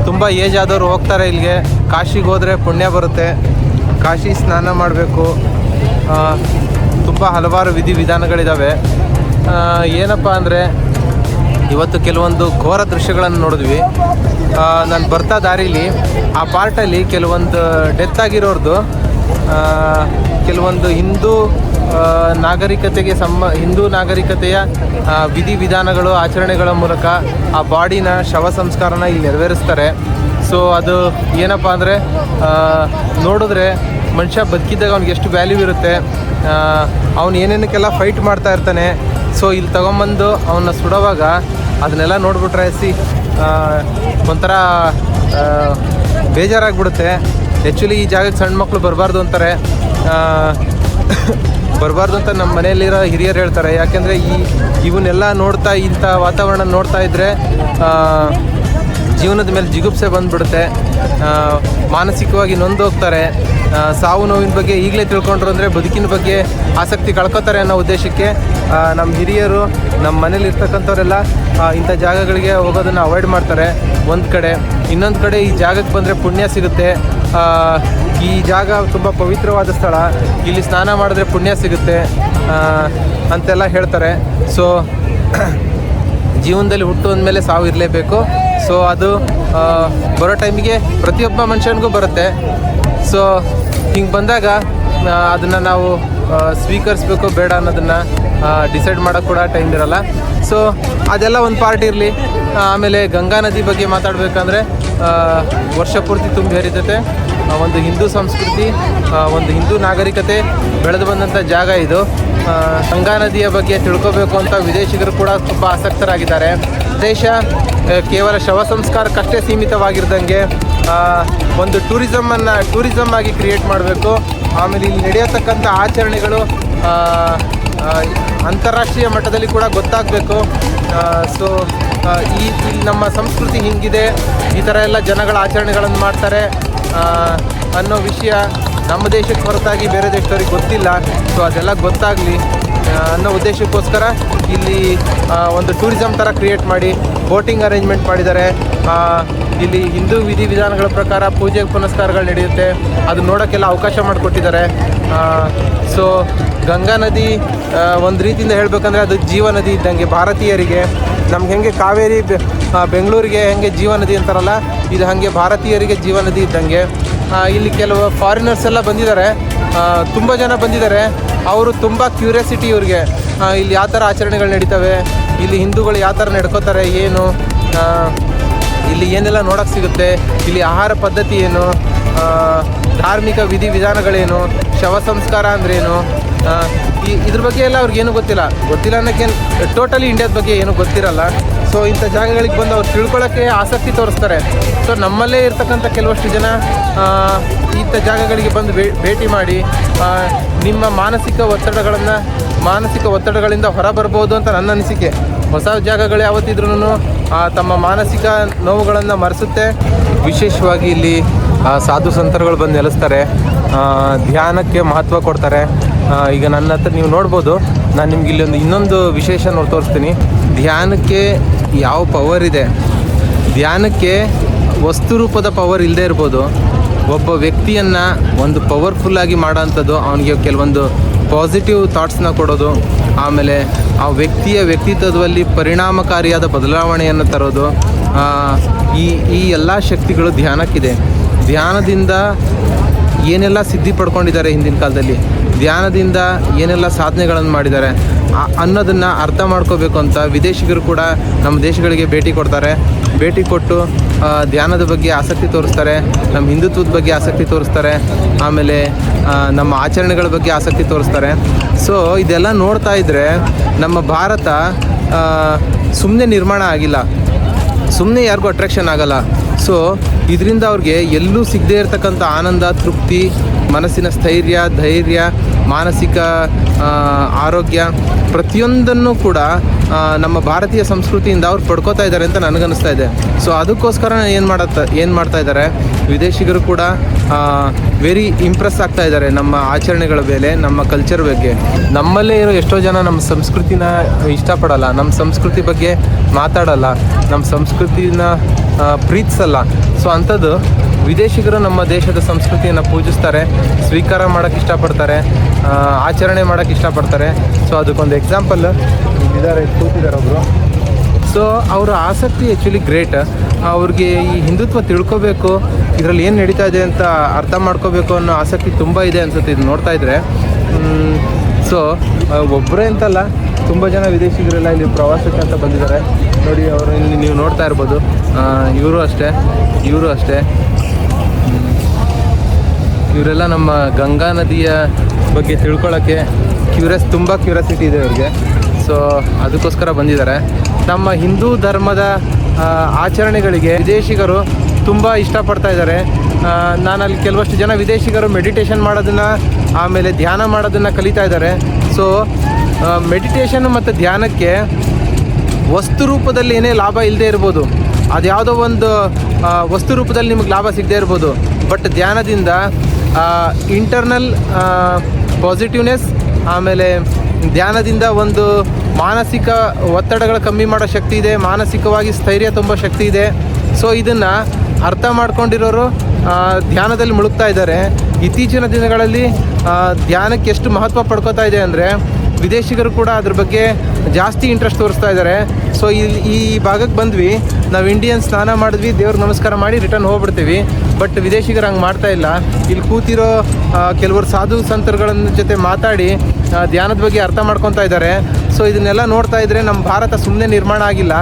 ತುಂಬ ಏಜ್ ಆದವರು ಹೋಗ್ತಾರೆ ಇಲ್ಲಿಗೆ. ಕಾಶಿಗೆ ಹೋದರೆ ಪುಣ್ಯ ಬರುತ್ತೆ, ಕಾಶಿ ಸ್ನಾನ ಮಾಡಬೇಕು, ತುಂಬ ಹಲವಾರು ವಿಧಿವಿಧಾನಗಳಿದ್ದಾವೆ. ಏನಪ್ಪ ಅಂದರೆ ಇವತ್ತು ಕೆಲವೊಂದು ಘೋರ ದೃಶ್ಯಗಳನ್ನು ನೋಡಿದ್ವಿ. ನಾನು ಬರ್ತಾ ದಾರಿಲಿ ಆ ಪಾರ್ಟಲ್ಲಿ ಕೆಲವೊಂದು ಡೆತ್ ಆಗಿರೋರ್ದು ಕೆಲವೊಂದು ಹಿಂದೂ ನಾಗರಿಕತೆಯ ವಿಧಿವಿಧಾನಗಳು ಆಚರಣೆಗಳ ಮೂಲಕ ಆ ಬಾಡಿನ ಶವ ಸಂಸ್ಕಾರನ ಇಲ್ಲಿ ನೆರವೇರಿಸ್ತಾರೆ. ಸೊ ಅದು ಏನಪ್ಪ ಅಂದರೆ ನೋಡಿದ್ರೆ ಮನುಷ್ಯ ಬದುಕಿದ್ದಾಗ ಅವ್ನಿಗೆ ಎಷ್ಟು ವ್ಯಾಲ್ಯೂ ಇರುತ್ತೆ, ಅವನು ಏನೇನಕ್ಕೆಲ್ಲ ಫೈಟ್ ಮಾಡ್ತಾ ಇರ್ತಾನೆ. ಸೊ ಇಲ್ಲಿ ತೊಗೊಂಬಂದು ಅವನ್ನ ಸುಡೋವಾಗ ಅದನ್ನೆಲ್ಲ ನೋಡ್ಬಿಟ್ರೆ ಒಂಥರ ಬೇಜಾರಾಗ್ಬಿಡುತ್ತೆ. ಆ್ಯಕ್ಚುಲಿ ಈ ಜಾಗಕ್ಕೆ ಸಣ್ಣ ಮಕ್ಕಳು ಬರಬಾರ್ದು ಅಂತ ನಮ್ಮ ಮನೆಯಲ್ಲಿರೋ ಹಿರಿಯರು ಹೇಳ್ತಾರೆ. ಯಾಕೆಂದರೆ ಇವನ್ನೆಲ್ಲ ನೋಡ್ತಾ ಇಂಥ ವಾತಾವರಣ ನೋಡ್ತಾ ಇದ್ದರೆ ಜೀವನದ ಮೇಲೆ ಜಿಗುಪ್ಸೆ ಬಂದುಬಿಡುತ್ತೆ, ಮಾನಸಿಕವಾಗಿ ನೊಂದೋಗ್ತಾರೆ. ಸಾವು ನೋವಿನ ಬಗ್ಗೆ ಈಗಲೇ ತಿಳ್ಕೊಂಡ್ರು ಅಂದರೆ ಬದುಕಿನ ಬಗ್ಗೆ ಆಸಕ್ತಿ ಕಳ್ಕೊತಾರೆ ಅನ್ನೋ ಉದ್ದೇಶಕ್ಕೆ ನಮ್ಮ ಹಿರಿಯರು ನಮ್ಮ ಮನೇಲಿ ಇರ್ತಕ್ಕಂಥವರೆಲ್ಲ ಇಂಥ ಜಾಗಗಳಿಗೆ ಹೋಗೋದನ್ನು ಅವಾಯ್ಡ್ ಮಾಡ್ತಾರೆ. ಒಂದು ಕಡೆ, ಇನ್ನೊಂದು ಕಡೆ ಈ ಜಾಗಕ್ಕೆ ಬಂದರೆ ಪುಣ್ಯ ಸಿಗುತ್ತೆ. ಈ ಜಾಗ ತುಂಬ ಪವಿತ್ರವಾದ ಸ್ಥಳ, ಇಲ್ಲಿ ಸ್ನಾನ ಮಾಡಿದ್ರೆ ಪುಣ್ಯ ಸಿಗುತ್ತೆ ಅಂತೆಲ್ಲ ಹೇಳ್ತಾರೆ. ಸೊ ಜೀವನದಲ್ಲಿ ಹುಟ್ಟು ಅಂದಮೇಲೆ ಸಾವು ಇರಲೇಬೇಕು. ಸೊ ಅದು ಬರೋ ಟೈಮಿಗೆ ಪ್ರತಿಯೊಬ್ಬ ಮನುಷ್ಯನಿಗೂ ಬರುತ್ತೆ. ಸೊ ಹಿಂಗೆ ಬಂದಾಗ ಅದನ್ನು ನಾವು ಸ್ವೀಕರಿಸ್ಬೇಕು ಬೇಡ ಅನ್ನೋದನ್ನು ಡಿಸೈಡ್ ಮಾಡೋಕ್ಕೆ ಕೂಡ ಟೈಮ್ ಇರಲ್ಲ. ಸೊ ಅದೆಲ್ಲ ಒಂದು ಪಾರ್ಟ್ ಇರಲಿ. ಆಮೇಲೆ ಗಂಗಾ ನದಿ ಬಗ್ಗೆ ಮಾತಾಡಬೇಕಂದ್ರೆ ವರ್ಷ ಪೂರ್ತಿ ತುಂಬಿ ಹರಿತೈತೆ. ಒಂದು ಹಿಂದೂ ಸಂಸ್ಕೃತಿ, ಒಂದು ಹಿಂದೂ ನಾಗರಿಕತೆ ಬೆಳೆದು ಬಂದಂಥ ಜಾಗ ಇದು. ಗಂಗಾ ನದಿಯ ಬಗ್ಗೆ ತಿಳ್ಕೋಬೇಕು ಅಂತ ವಿದೇಶಿಗರು ಕೂಡ ತುಂಬ ಆಸಕ್ತರಾಗಿದ್ದಾರೆ. ದೇಶ ಕೇವಲ ಶವ ಸಂಸ್ಕಾರಕ್ಕಷ್ಟೇ ಸೀಮಿತವಾಗಿರ್ದಂಗೆ ಒಂದು ಟೂರಿಸಮ್ ಆಗಿ ಕ್ರಿಯೇಟ್ ಮಾಡಬೇಕು. ಆಮೇಲೆ ಇಲ್ಲಿ ನಡೆಯತಕ್ಕಂಥ ಆಚರಣೆಗಳು ಅಂತಾರಾಷ್ಟ್ರೀಯ ಮಟ್ಟದಲ್ಲಿ ಕೂಡ ಗೊತ್ತಾಗಬೇಕು. ಸೊ ಈ ನಮ್ಮ ಸಂಸ್ಕೃತಿ ಹಿಂಗಿದೆ, ಈ ಥರ ಎಲ್ಲ ಜನಗಳ ಆಚರಣೆಗಳನ್ನು ಮಾಡ್ತಾರೆ ಅನ್ನೋ ವಿಷಯ ನಮ್ಮ ದೇಶಕ್ಕೆ ಹೊರತಾಗಿ ಬೇರೆ ದೇಶದವ್ರಿಗೆ ಗೊತ್ತಿಲ್ಲ. ಸೊ ಅದೆಲ್ಲ ಗೊತ್ತಾಗಲಿ ಅನ್ನೋ ಉದ್ದೇಶಕ್ಕೋಸ್ಕರ ಇಲ್ಲಿ ಒಂದು ಟೂರಿಸಮ್ ಥರ ಕ್ರಿಯೇಟ್ ಮಾಡಿ ಬೋಟಿಂಗ್ ಅರೇಂಜ್ಮೆಂಟ್ ಮಾಡಿದ್ದಾರೆ. ಇಲ್ಲಿ ಹಿಂದೂ ವಿಧಿವಿಧಾನಗಳ ಪ್ರಕಾರ ಪೂಜೆ ಪುನಸ್ಕಾರಗಳು ನಡೆಯುತ್ತೆ, ಅದು ನೋಡೋಕ್ಕೆಲ್ಲ ಅವಕಾಶ ಮಾಡಿಕೊಟ್ಟಿದ್ದಾರೆ. ಸೊ ಗಂಗಾ ನದಿ ಒಂದು ರೀತಿಯಿಂದ ಹೇಳಬೇಕಂದ್ರೆ ಅದು ಜೀವ ನದಿ ಇದ್ದಂಗೆ ಭಾರತೀಯರಿಗೆ. ನಮ್ಗೆ ಹೆಂಗೆ ಕಾವೇರಿ ಬೆಂಗಳೂರಿಗೆ ಹೆಂಗೆ ಜೀವ ನದಿ ಅಂತಾರಲ್ಲ, ಇದು ಹಾಗೆ ಭಾರತೀಯರಿಗೆ ಜೀವ ನದಿ ಇದ್ದಂಗೆ. ಇಲ್ಲಿ ಕೆಲವು ಫಾರಿನರ್ಸ್ ಎಲ್ಲ ಬಂದಿದ್ದಾರೆ, ತುಂಬ ಜನ ಬಂದಿದ್ದಾರೆ. ಅವರು ತುಂಬ ಕ್ಯೂರಿಯಾಸಿಟಿ ಇವ್ರಿಗೆ, ಇಲ್ಲಿ ಯಾವ ಥರ ಆಚರಣೆಗಳು ನಡೀತವೆ, ಇಲ್ಲಿ ಹಿಂದೂಗಳು ಯಾವ ಥರ ನಡ್ಕೋತಾರೆ, ಏನು ಇಲ್ಲಿ ಏನೆಲ್ಲ ನೋಡೋಕ್ಕೆ ಸಿಗುತ್ತೆ, ಇಲ್ಲಿ ಆಹಾರ ಪದ್ಧತಿ ಏನು, ಧಾರ್ಮಿಕ ವಿಧಿವಿಧಾನಗಳೇನು, ಶವ ಸಂಸ್ಕಾರ ಅಂದ್ರೇನು, ಇದ್ರ ಬಗ್ಗೆ ಎಲ್ಲ ಅವ್ರಿಗೇನು ಗೊತ್ತಿಲ್ಲ ಅನ್ನೋಕ್ಕೆ ಟೋಟಲಿ ಇಂಡಿಯಾದ ಬಗ್ಗೆ ಏನೂ ಗೊತ್ತಿರಲ್ಲ. ಸೊ ಇಂಥ ಜಾಗಗಳಿಗೆ ಬಂದು ಅವ್ರು ತಿಳ್ಕೊಳ್ಳೋಕ್ಕೆ ಆಸಕ್ತಿ ತೋರಿಸ್ತಾರೆ. ಸೊ ನಮ್ಮಲ್ಲೇ ಇರ್ತಕ್ಕಂಥ ಕೆಲವಷ್ಟು ಜನ ಇಂಥ ಜಾಗಗಳಿಗೆ ಬಂದು ಭೇಟಿ ಮಾಡಿ ನಿಮ್ಮ ಮಾನಸಿಕ ಒತ್ತಡಗಳಿಂದ ಹೊರಬರ್ಬೋದು ಅಂತ ನನ್ನ ಅನಿಸಿಕೆ. ಹೊಸ ಜಾಗಗಳು ಯಾವತ್ತಿದ್ರೂ ತಮ್ಮ ಮಾನಸಿಕ ನೋವುಗಳನ್ನು ಮರೆಸುತ್ತೆ. ವಿಶೇಷವಾಗಿ ಇಲ್ಲಿ ಸಾಧು ಸಂತರುಗಳು ಬಂದು ನೆಲೆಸ್ತಾರೆ, ಧ್ಯಾನಕ್ಕೆ ಮಹತ್ವ ಕೊಡ್ತಾರೆ. ಈಗ ನನ್ನ ಹತ್ರ ನೀವು ನೋಡ್ಬೋದು, ನಾನು ನಿಮ್ಗೆ ಇಲ್ಲಿ ಇನ್ನೊಂದು ವಿಶೇಷ ತೋರಿಸ್ತೀನಿ. ಧ್ಯಾನಕ್ಕೆ ಯಾವ ಪವರ್ ಇದೆ, ಧ್ಯಾನಕ್ಕೆ ವಸ್ತು ರೂಪದ ಪವರ್ ಇಲ್ಲದೆ ಇರ್ಬೋದು. ಒಬ್ಬ ವ್ಯಕ್ತಿಯನ್ನು ಒಂದು ಪವರ್ಫುಲ್ಲಾಗಿ ಮಾಡೋವಂಥದ್ದು, ಅವನಿಗೆ ಕೆಲವೊಂದು ಪಾಸಿಟಿವ್ ಥಾಟ್ಸ್ನ ಕೊಡೋದು, ಆಮೇಲೆ ಆ ವ್ಯಕ್ತಿಯ ವ್ಯಕ್ತಿತ್ವದಲ್ಲಿ ಪರಿಣಾಮಕಾರಿಯಾದ ಬದಲಾವಣೆಯನ್ನು ತರೋದು, ಈ ಎಲ್ಲ ಶಕ್ತಿಗಳು ಧ್ಯಾನಕ್ಕಿದೆ. ಧ್ಯಾನದಿಂದ ಏನೆಲ್ಲ ಸಿದ್ಧಿ ಪಡ್ಕೊಂಡಿದ್ದಾರೆ ಹಿಂದಿನ ಕಾಲದಲ್ಲಿ, ಧ್ಯಾನದಿಂದ ಏನೆಲ್ಲ ಸಾಧನೆಗಳನ್ನು ಮಾಡಿದ್ದಾರೆ ಅನ್ನೋದನ್ನು ಅರ್ಥ ಮಾಡ್ಕೋಬೇಕು ಅಂತ ವಿದೇಶಿಗರು ಕೂಡ ನಮ್ಮ ದೇಶಗಳಿಗೆ ಭೇಟಿ ಕೊಟ್ಟು ಧ್ಯಾನದ ಬಗ್ಗೆ ಆಸಕ್ತಿ ತೋರಿಸ್ತಾರೆ, ನಮ್ಮ ಹಿಂದುತ್ವದ ಬಗ್ಗೆ ಆಸಕ್ತಿ ತೋರಿಸ್ತಾರೆ, ಆಮೇಲೆ ನಮ್ಮ ಆಚರಣೆಗಳ ಬಗ್ಗೆ ಆಸಕ್ತಿ ತೋರಿಸ್ತಾರೆ. ಸೊ ಇದೆಲ್ಲ ನೋಡ್ತಾ ಇದ್ದರೆ ನಮ್ಮ ಭಾರತ ಸುಮ್ಮನೆ ನಿರ್ಮಾಣ ಆಗಿಲ್ಲ, ಸುಮ್ಮನೆ ಯಾರಿಗೂ ಅಟ್ರಾಕ್ಷನ್ ಆಗಲ್ಲ. ಸೊ ಇದರಿಂದ ಅವ್ರಿಗೆ ಎಲ್ಲೂ ಸಿಗದೇ ಇರತಕ್ಕಂಥ ಆನಂದ, ತೃಪ್ತಿ, ಮನಸ್ಸಿನ ಸ್ಥೈರ್ಯ, ಧೈರ್ಯ ಮಾನಸಿಕ ಆರೋಗ್ಯ ಪ್ರತಿಯೊಂದನ್ನು ಕೂಡ ನಮ್ಮ ಭಾರತೀಯ ಸಂಸ್ಕೃತಿಯಿಂದ ಅವ್ರು ಪಡ್ಕೋತಾ ಇದ್ದಾರೆ ಅಂತ ನನಗನ್ನಿಸ್ತಾ ಇದೆ. ಸೊ ಅದಕ್ಕೋಸ್ಕರ ಏನು ಮಾಡ್ತಾ ಇದ್ದಾರೆ, ವಿದೇಶಿಗರು ಕೂಡ ವೆರಿ ಇಂಪ್ರೆಸ್ ಆಗ್ತಾ ಇದ್ದಾರೆ ನಮ್ಮ ಆಚರಣೆಗಳ ಮೇಲೆ, ನಮ್ಮ ಕಲ್ಚರ್ ಬಗ್ಗೆ. ನಮ್ಮಲ್ಲೇ ಇರೋ ಎಷ್ಟೋ ಜನ ನಮ್ಮ ಸಂಸ್ಕೃತಿನ ಇಷ್ಟಪಡಲ್ಲ, ನಮ್ಮ ಸಂಸ್ಕೃತಿ ಬಗ್ಗೆ ಮಾತಾಡಲ್ಲ, ನಮ್ಮ ಸಂಸ್ಕೃತಿನ ಪ್ರೀತಿಸಲ್ಲ. ಸೊ ಅಂಥದ್ದು ವಿದೇಶಿಗರು ನಮ್ಮ ದೇಶದ ಸಂಸ್ಕೃತಿಯನ್ನು ಪೂಜಿಸ್ತಾರೆ, ಸ್ವೀಕಾರ ಮಾಡೋಕ್ಕೆ ಇಷ್ಟಪಡ್ತಾರೆ, ಆಚರಣೆ ಮಾಡೋಕ್ಕೆ ಇಷ್ಟಪಡ್ತಾರೆ. ಸೊ ಅದಕ್ಕೊಂದು ಎಕ್ಸಾಂಪಲ್ ಕೂತಿದ್ದಾರೆ ಒಬ್ಬರು. ಸೊ ಅವರ ಆಸಕ್ತಿ ಆ್ಯಕ್ಚುಲಿ ಗ್ರೇಟ್. ಅವ್ರಿಗೆ ಈ ಹಿಂದುತ್ವ ತಿಳ್ಕೊಬೇಕು, ಇದರಲ್ಲಿ ಏನು ನಡೀತಾ ಇದೆ ಅಂತ ಅರ್ಥ ಮಾಡ್ಕೋಬೇಕು ಅನ್ನೋ ಆಸಕ್ತಿ ತುಂಬ ಇದೆ ಅನ್ಸುತ್ತೆ ಇದು ನೋಡ್ತಾ ಇದ್ರೆ. ಸೊ ಒಬ್ಬರೇ ಅಂತಲ್ಲ, ತುಂಬ ಜನ ವಿದೇಶಿಗರೆಲ್ಲ ಇಲ್ಲಿ ಪ್ರವಾಸಕ್ಕೆ ಅಂತ ಬಂದಿದ್ದಾರೆ ನೋಡಿ. ಅವರು ಇಲ್ಲಿ ನೀವು ನೋಡ್ತಾ ಇರ್ಬೋದು. ಇವರು ಅಷ್ಟೇ ಇವರೆಲ್ಲ ನಮ್ಮ ಗಂಗಾ ನದಿಯ ಬಗ್ಗೆ ತಿಳ್ಕೊಳ್ಳೋಕ್ಕೆ ತುಂಬ ಕ್ಯೂರಿಯಾಸಿಟಿ ಇದೆ ಅವ್ರಿಗೆ. ಸೊ ಅದಕ್ಕೋಸ್ಕರ ಬಂದಿದ್ದಾರೆ. ನಮ್ಮ ಹಿಂದೂ ಧರ್ಮದ ಆಚರಣೆಗಳಿಗೆ ವಿದೇಶಿಗರು ತುಂಬ ಇಷ್ಟಪಡ್ತಾ ಇದ್ದಾರೆ. ನಾನಲ್ಲಿ ಕೆಲವಷ್ಟು ಜನ ವಿದೇಶಿಗರು ಮೆಡಿಟೇಷನ್ ಮಾಡೋದನ್ನು, ಆಮೇಲೆ ಧ್ಯಾನ ಮಾಡೋದನ್ನು ಕಲಿತಾ ಇದ್ದಾರೆ. ಸೊ ಮೆಡಿಟೇಷನ್ ಮತ್ತು ಧ್ಯಾನಕ್ಕೆ ವಸ್ತು ರೂಪದಲ್ಲಿ ಏನೇ ಲಾಭ ಇಲ್ಲದೆ ಇರ್ಬೋದು, ಅದು ಯಾವುದೋ ಒಂದು ವಸ್ತು ರೂಪದಲ್ಲಿ ನಿಮಗೆ ಲಾಭ ಸಿಗದೇ ಇರ್ಬೋದು, ಬಟ್ ಧ್ಯಾನದಿಂದ ಇಂಟರ್ನಲ್ ಪಾಸಿಟಿವ್ನೆಸ್, ಆಮೇಲೆ ಧ್ಯಾನದಿಂದ ಒಂದು ಮಾನಸಿಕ ಒತ್ತಡಗಳು ಕಮ್ಮಿ ಮಾಡೋ ಶಕ್ತಿ ಇದೆ, ಮಾನಸಿಕವಾಗಿ ಸ್ಥೈರ್ಯ ತುಂಬ ಶಕ್ತಿ ಇದೆ. ಸೊ ಇದನ್ನು ಅರ್ಥ ಮಾಡ್ಕೊಂಡಿರೋರು ಧ್ಯಾನದಲ್ಲಿ ಮುಳುಗ್ತಾ ಇದ್ದಾರೆ. ಇತ್ತೀಚಿನ ದಿನಗಳಲ್ಲಿ ಧ್ಯಾನಕ್ಕೆ ಎಷ್ಟು ಮಹತ್ವ ಪಡ್ಕೋತಾ ಇದೆ ಅಂದರೆ ವಿದೇಶಿಗರು ಕೂಡ ಅದ್ರ ಬಗ್ಗೆ ಜಾಸ್ತಿ ಇಂಟ್ರೆಸ್ಟ್ ತೋರಿಸ್ತಾ ಇದ್ದಾರೆ. ಸೊ ಈ ಭಾಗಕ್ಕೆ ಬಂದ್ವಿ ನಾವು, ಇಂಡಿಯನ್ ಸ್ನಾನ ಮಾಡಿದ್ವಿ, ದೇವ್ರಿಗೆ ನಮಸ್ಕಾರ ಮಾಡಿ ರಿಟರ್ನ್ ಹೋಗ್ಬಿಡ್ತೀವಿ. ಬಟ್ ವಿದೇಶಿಗರು ಹಂಗೆ ಮಾಡ್ತಾ ಇಲ್ಲ. ಇಲ್ಲಿ ಕೂತಿರೋ ಕೆಲವರು ಸಾಧು ಸಂತರುಗಳ ಜೊತೆ ಮಾತಾಡಿ ಧ್ಯಾನದ ಬಗ್ಗೆ ಅರ್ಥ ಮಾಡ್ಕೊತಾ ಇದ್ದಾರೆ. ಸೊ ಇದನ್ನೆಲ್ಲ ನೋಡ್ತಾ ಇದ್ದರೆ ನಮ್ಮ ಭಾರತ ಸುಮ್ಮನೆ ನಿರ್ಮಾಣ ಆಗಿಲ್ಲ,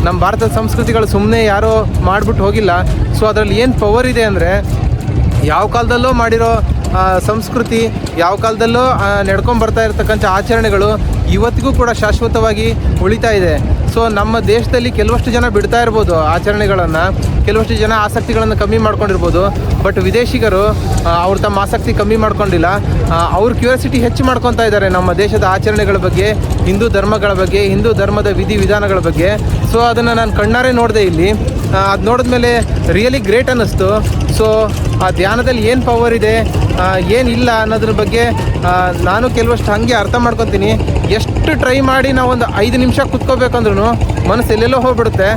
ನಮ್ಮ ಭಾರತದ ಸಂಸ್ಕೃತಿಗಳು ಸುಮ್ಮನೆ ಯಾರೋ ಮಾಡಿಬಿಟ್ಟು ಹೋಗಿಲ್ಲ. ಸೊ ಅದರಲ್ಲಿ ಏನು ಪವರ್ ಇದೆ ಅಂದರೆ, ಯಾವ ಕಾಲದಲ್ಲೋ ಮಾಡಿರೋ ಸಂಸ್ಕೃತಿ, ಯಾವ ಕಾಲದಲ್ಲೋ ನಡ್ಕೊಂಬರ್ತಾ ಇರತಕ್ಕಂಥ ಆಚರಣೆಗಳು ಇವತ್ತಿಗೂ ಕೂಡ ಶಾಶ್ವತವಾಗಿ ಉಳಿತಾ ಇದೆ. ಸೊ ನಮ್ಮ ದೇಶದಲ್ಲಿ ಕೆಲವಷ್ಟು ಜನ ಬಿಡ್ತಾ ಇರ್ಬೋದು ಆಚರಣೆಗಳನ್ನು, ಕೆಲವಷ್ಟು ಜನ ಆಸಕ್ತಿಗಳನ್ನು ಕಮ್ಮಿ ಮಾಡ್ಕೊಂಡಿರ್ಬೋದು. ಬಟ್ ವಿದೇಶಿಗರು ಅವ್ರು ತಮ್ಮ ಆಸಕ್ತಿ ಕಮ್ಮಿ ಮಾಡ್ಕೊಂಡಿಲ್ಲ, ಅವ್ರ ಕ್ಯೂರಿಯಾಸಿಟಿ ಹೆಚ್ಚು ಮಾಡ್ಕೊತಾ ಇದ್ದಾರೆ ನಮ್ಮ ದೇಶದ ಆಚರಣೆಗಳ ಬಗ್ಗೆ, ಹಿಂದೂ ಧರ್ಮಗಳ ಬಗ್ಗೆ, ಹಿಂದೂ ಧರ್ಮದ ವಿಧಿವಿಧಾನಗಳ ಬಗ್ಗೆ. ಸೊ ಅದನ್ನು ನಾನು ಕಣ್ಣಾರೆ ನೋಡಿದೆ ಇಲ್ಲಿ. ಅದು ನೋಡಿದ್ಮೇಲೆ ರಿಯಲಿ ಗ್ರೇಟ್ ಅನ್ನಿಸ್ತು. ಸೊ ಆ ಧ್ಯಾನದಲ್ಲಿ ಏನು ಪವರ್ ಇದೆ, ಏನಿಲ್ಲ ಅನ್ನೋದ್ರ ಬಗ್ಗೆ ನಾನು ಕೆಲವಷ್ಟು ಹಾಗೆ ಅರ್ಥ ಮಾಡ್ಕೊತೀನಿ. ಎಷ್ಟು ಟ್ರೈ ಮಾಡಿ ನಾವು ಒಂದು 5 ನಿಮಿಷ ಕುತ್ಕೋಬೇಕಂದ್ರೂ ಮನಸ್ಸು ಎಲ್ಲೆಲ್ಲೋ ಹೋಗ್ಬಿಡುತ್ತೆ,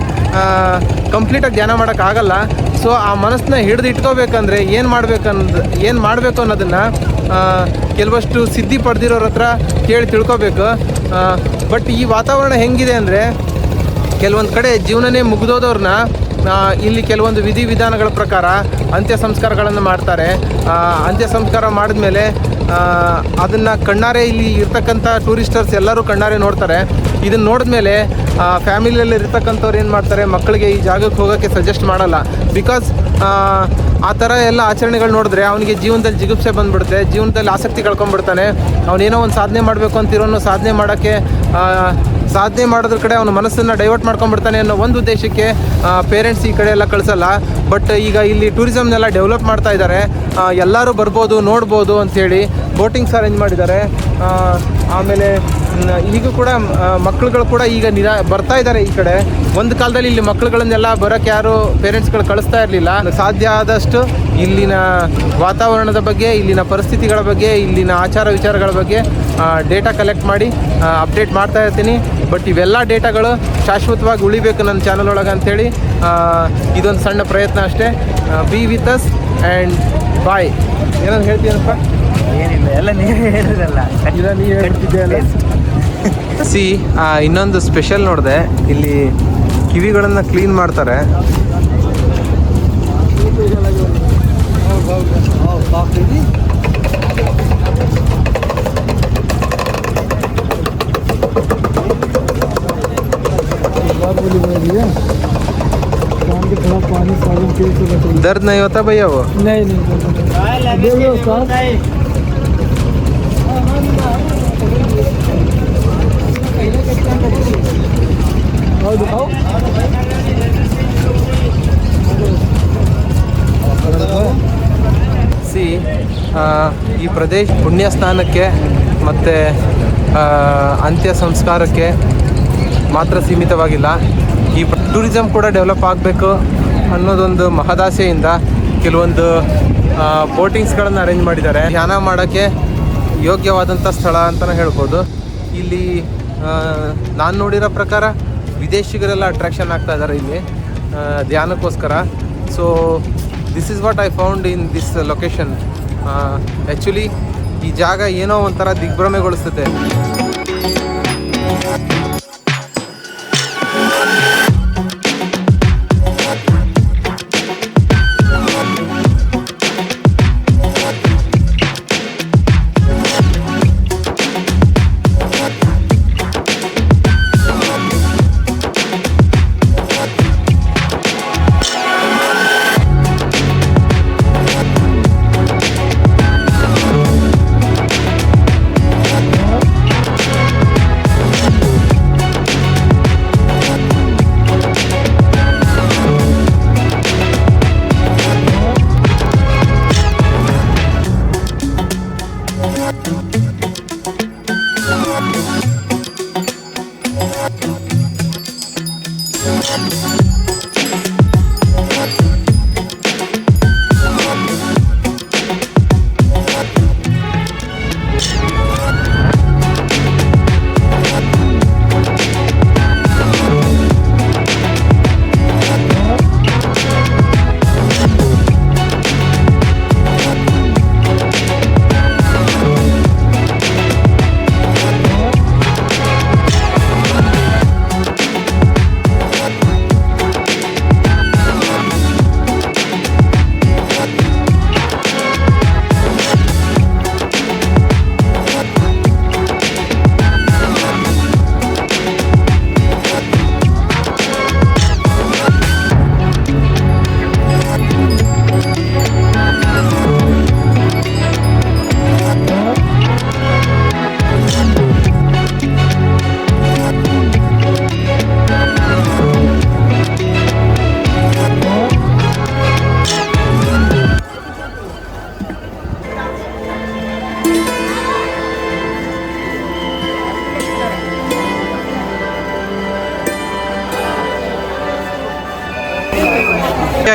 ಕಂಪ್ಲೀಟಾಗಿ ಧ್ಯಾನ ಮಾಡೋಕ್ಕಾಗಲ್ಲ. ಸೊ ಆ ಮನಸ್ಸನ್ನ ಹಿಡಿದು ಇಟ್ಕೋಬೇಕಂದ್ರೆ ಏನು ಮಾಡಬೇಕು ಅನ್ನೋದನ್ನು ಕೆಲವಷ್ಟು ಸಿದ್ಧಿ ಪಡೆದಿರೋರ ಹತ್ರ ಕೇಳಿ ತಿಳ್ಕೊಬೇಕು. ಬಟ್ ಈ ವಾತಾವರಣ ಹೆಂಗಿದೆ ಅಂದರೆ, ಕೆಲವೊಂದು ಕಡೆ ಜೀವನನೇ ಮುಗಿದೋದವ್ರನ್ನ ಇಲ್ಲಿ ಕೆಲವೊಂದು ವಿಧಿವಿಧಾನಗಳ ಪ್ರಕಾರ ಅಂತ್ಯ ಸಂಸ್ಕಾರಗಳನ್ನು ಮಾಡ್ತಾರೆ. ಅಂತ್ಯ ಸಂಸ್ಕಾರ ಮಾಡಿದ್ಮೇಲೆ ಅದನ್ನು ಕಣ್ಣಾರೆ ಇಲ್ಲಿ ಇರ್ತಕ್ಕಂಥ ಟೂರಿಸ್ಟರ್ಸ್ ಎಲ್ಲರೂ ಕಣ್ಣಾರೆ ನೋಡ್ತಾರೆ. ಇದನ್ನು ನೋಡಿದ್ಮೇಲೆ ಫ್ಯಾಮಿಲಿಯಲ್ಲಿ ಇರ್ತಕ್ಕಂಥವ್ರು ಏನು ಮಾಡ್ತಾರೆ, ಮಕ್ಕಳಿಗೆ ಈ ಜಾಗಕ್ಕೆ ಹೋಗೋಕ್ಕೆ ಸಜೆಸ್ಟ್ ಮಾಡಲ್ಲ. ಬಿಕಾಸ್ ಆ ಥರ ಎಲ್ಲ ಆಚರಣೆಗಳು ನೋಡಿದ್ರೆ ಅವನಿಗೆ ಜೀವನದಲ್ಲಿ ಜಿಗುಪ್ಸೆ ಬಂದುಬಿಡುತ್ತೆ, ಜೀವನದಲ್ಲಿ ಆಸಕ್ತಿ ಕಳ್ಕೊಂಡ್ಬಿಡ್ತಾನೆ. ಅವನೇನೋ ಒಂದು ಸಾಧನೆ ಮಾಡಬೇಕು ಅಂತಿರೋನು ಸಾಧನೆ ಮಾಡೋದ್ರ ಕಡೆ ಅವನ ಮನಸ್ಸನ್ನು ಡೈವರ್ಟ್ ಮಾಡ್ಕೊಂಡ್ಬಿಡ್ತಾನೆ ಅನ್ನೋ ಒಂದು ಉದ್ದೇಶಕ್ಕೆ ಪೇರೆಂಟ್ಸ್ ಈ ಕಡೆ ಎಲ್ಲ ಕಳಿಸಲ್ಲ. ಬಟ್ ಈಗ ಇಲ್ಲಿ ಟೂರಿಸಮ್ನೆಲ್ಲ ಡೆವಲಪ್ ಮಾಡ್ತಾ ಇದ್ದಾರೆ, ಎಲ್ಲರೂ ಬರ್ಬೋದು, ನೋಡ್ಬೋದು ಅಂಥೇಳಿ ಬೋಟಿಂಗ್ಸ್ ಅರೇಂಜ್ ಮಾಡಿದ್ದಾರೆ. ಆಮೇಲೆ ಈಗ ಕೂಡ ಮಕ್ಕಳುಗಳು ಕೂಡ ಈಗ ಬರ್ತಾ ಇದ್ದಾರೆ ಈ ಕಡೆ. ಒಂದು ಕಾಲದಲ್ಲಿ ಇಲ್ಲಿ ಮಕ್ಕಳುಗಳನ್ನೆಲ್ಲ ಬರೋಕ್ಕೆ ಯಾರು ಪೇರೆಂಟ್ಸ್ಗಳು ಕಳಿಸ್ತಾ ಇರಲಿಲ್ಲ. ಸಾಧ್ಯ ಆದಷ್ಟು ಇಲ್ಲಿನ ವಾತಾವರಣದ ಬಗ್ಗೆ, ಇಲ್ಲಿನ ಪರಿಸ್ಥಿತಿಗಳ ಬಗ್ಗೆ, ಇಲ್ಲಿನ ಆಚಾರ ವಿಚಾರಗಳ ಬಗ್ಗೆ ಡೇಟಾ ಕಲೆಕ್ಟ್ ಮಾಡಿ ಅಪ್ಡೇಟ್ ಮಾಡ್ತಾ ಇರ್ತೀನಿ. ಬಟ್ ಇವೆಲ್ಲ ಡೇಟಾಗಳು ಶಾಶ್ವತವಾಗಿ ಉಳಿಬೇಕು ನನ್ನ ಚಾನಲ್ ಒಳಗೆ ಅಂಥೇಳಿ ಇದೊಂದು ಸಣ್ಣ ಪ್ರಯತ್ನ ಅಷ್ಟೇ. Be with us and bye. ಏನಂತ ಹೇಳ್ತೀನಪ್ಪ? ಏನಿಲ್ಲ, ಎಲ್ಲ ನೀವೇ ಹೇಳಿದ್ರಲ್ಲ. ಇಲ್ಲ, ನೀವು ಹೇಳ್ತಿದ್ದೆ ಅಲ್ಲ. ಸಿ ಇನ್ನೊಂದು ಸ್ಪೆಷಲ್ ನೋಡಿದೆ, ಇಲ್ಲಿ ಕಿವಿಗಳನ್ನು ಕ್ಲೀನ್ ಮಾಡ್ತಾರೆ. दर्द नहीं होता भैया वो? नहीं ಸಿ ಈ ಪ್ರದೇಶ ಪುಣ್ಯ ಸ್ನಾನಕ್ಕೆ ಮತ್ತು ಅಂತ್ಯ ಸಂಸ್ಕಾರಕ್ಕೆ ಮಾತ್ರ ಸೀಮಿತವಾಗಿಲ್ಲ. ಈ ಟೂರಿಸಮ್ ಕೂಡ ಡೆವಲಪ್ ಆಗಬೇಕು ಅನ್ನೋದೊಂದು ಮಹದಾಸೆಯಿಂದ ಕೆಲವೊಂದು ಬೋಟಿಂಗ್ಸ್ಗಳನ್ನು ಅರೇಂಜ್ ಮಾಡಿದ್ದಾರೆ. ಧ್ಯಾನ ಮಾಡೋಕ್ಕೆ ಯೋಗ್ಯವಾದಂಥ ಸ್ಥಳ ಅಂತಲೇ ಹೇಳ್ಬೋದು. ಇಲ್ಲಿ ನಾನು ನೋಡಿರೋ ಪ್ರಕಾರ ವಿದೇಶಿಗರೆಲ್ಲ ಅಟ್ರಾಕ್ಷನ್ ಆಗ್ತಾ ಇದ್ದಾರೆ ಇಲ್ಲಿ ಧ್ಯಾನಕ್ಕೋಸ್ಕರ. So this is what I found in this location. Actually ಈ ಜಾಗ ಏನೋ ಒಂಥರ ದಿಗ್ಭ್ರಮೆಗೊಳಿಸುತ್ತೆ.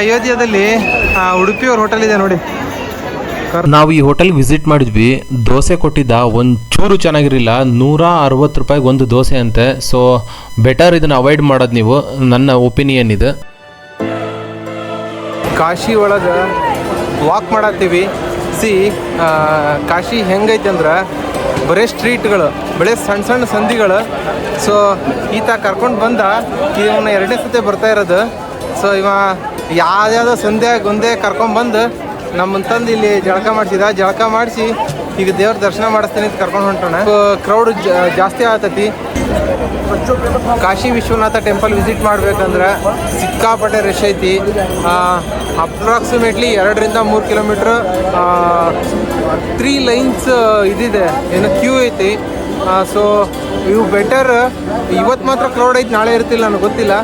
ಅಯೋಧ್ಯದಲ್ಲಿ ಉಡುಪಿಯವ್ರ ಹೋಟೆಲ್ ಇದೆ ನೋಡಿ. ನಾವು ಈ ಹೋಟೆಲ್ಗೆ ವಿಸಿಟ್ ಮಾಡಿದ್ವಿ. ದೋಸೆ ಕೊಟ್ಟಿದ್ದ ಒಂಚೂರು ಚೆನ್ನಾಗಿರಲಿಲ್ಲ. 160 ರೂಪಾಯಿಗೆ ಒಂದು ದೋಸೆ ಅಂತೆ. ಸೊ ಬೆಟರ್ ಇದನ್ನು ಅವಾಯ್ಡ್ ಮಾಡೋದು ನೀವು, ನನ್ನ ಒಪಿನಿಯನ್ ಇದು. ಕಾಶಿ ಒಳಗೆ ವಾಕ್ ಮಾಡತ್ತೀವಿ. ಕಾಶಿ ಹೆಂಗೈತೆ ಅಂದ್ರೆ ಬರೀ ಸ್ಟ್ರೀಟ್ಗಳು, ಬರೀ ಸಣ್ಣ ಸಣ್ಣ ಸಂಧಿಗಳು. ಸೊ ಈತ ಕರ್ಕೊಂಡು ಬಂದ, ಇವನ್ನ 2ನೇ ಸತಿ ಬರ್ತಾ ಇರೋದು. ಸೊ ಇವ ಯಾವ್ದಾವುದೋ ಸಂಧ್ಯಾಗೊಂದೇ ಕರ್ಕೊಂಡ್ಬಂದು ನಮ್ಮನ್ನು ತಂದು ಇಲ್ಲಿ ಜಳಕ ಮಾಡಿಸಿ ಈಗ ದೇವ್ರ ದರ್ಶನ ಮಾಡಿಸ್ತೀನಿ ಅಂತ ಕರ್ಕೊಂಡು ಹೊಂಟೋಣ. ಕ್ರೌಡ್ ಜಾಸ್ತಿ ಆಗ್ತೈತಿ. ಕಾಶಿ ವಿಶ್ವನಾಥ ಟೆಂಪಲ್ ವಿಸಿಟ್ ಮಾಡ್ಬೇಕಂದ್ರೆ ಸಿಕ್ಕಾಪಟ್ಟೆ ರಶ್ ಐತಿ. ಅಪ್ರಾಕ್ಸಿಮೇಟ್ಲಿ 2 ರಿಂದ 3 ಕಿಲೋಮೀಟ್ರ್ 3 ಲೈನ್ಸ್ ಇದಿದೆ, ಏನು ಕ್ಯೂ ಐತಿ. ಸೊ ಇವು ಬೆಟರ್. ಇವತ್ತು ಮಾತ್ರ ಕ್ರೌಡ್ ಐತಿ, ನಾಳೆ ಇರ್ತಿಲ್ಲ, ನನಗೆ ಗೊತ್ತಿಲ್ಲ.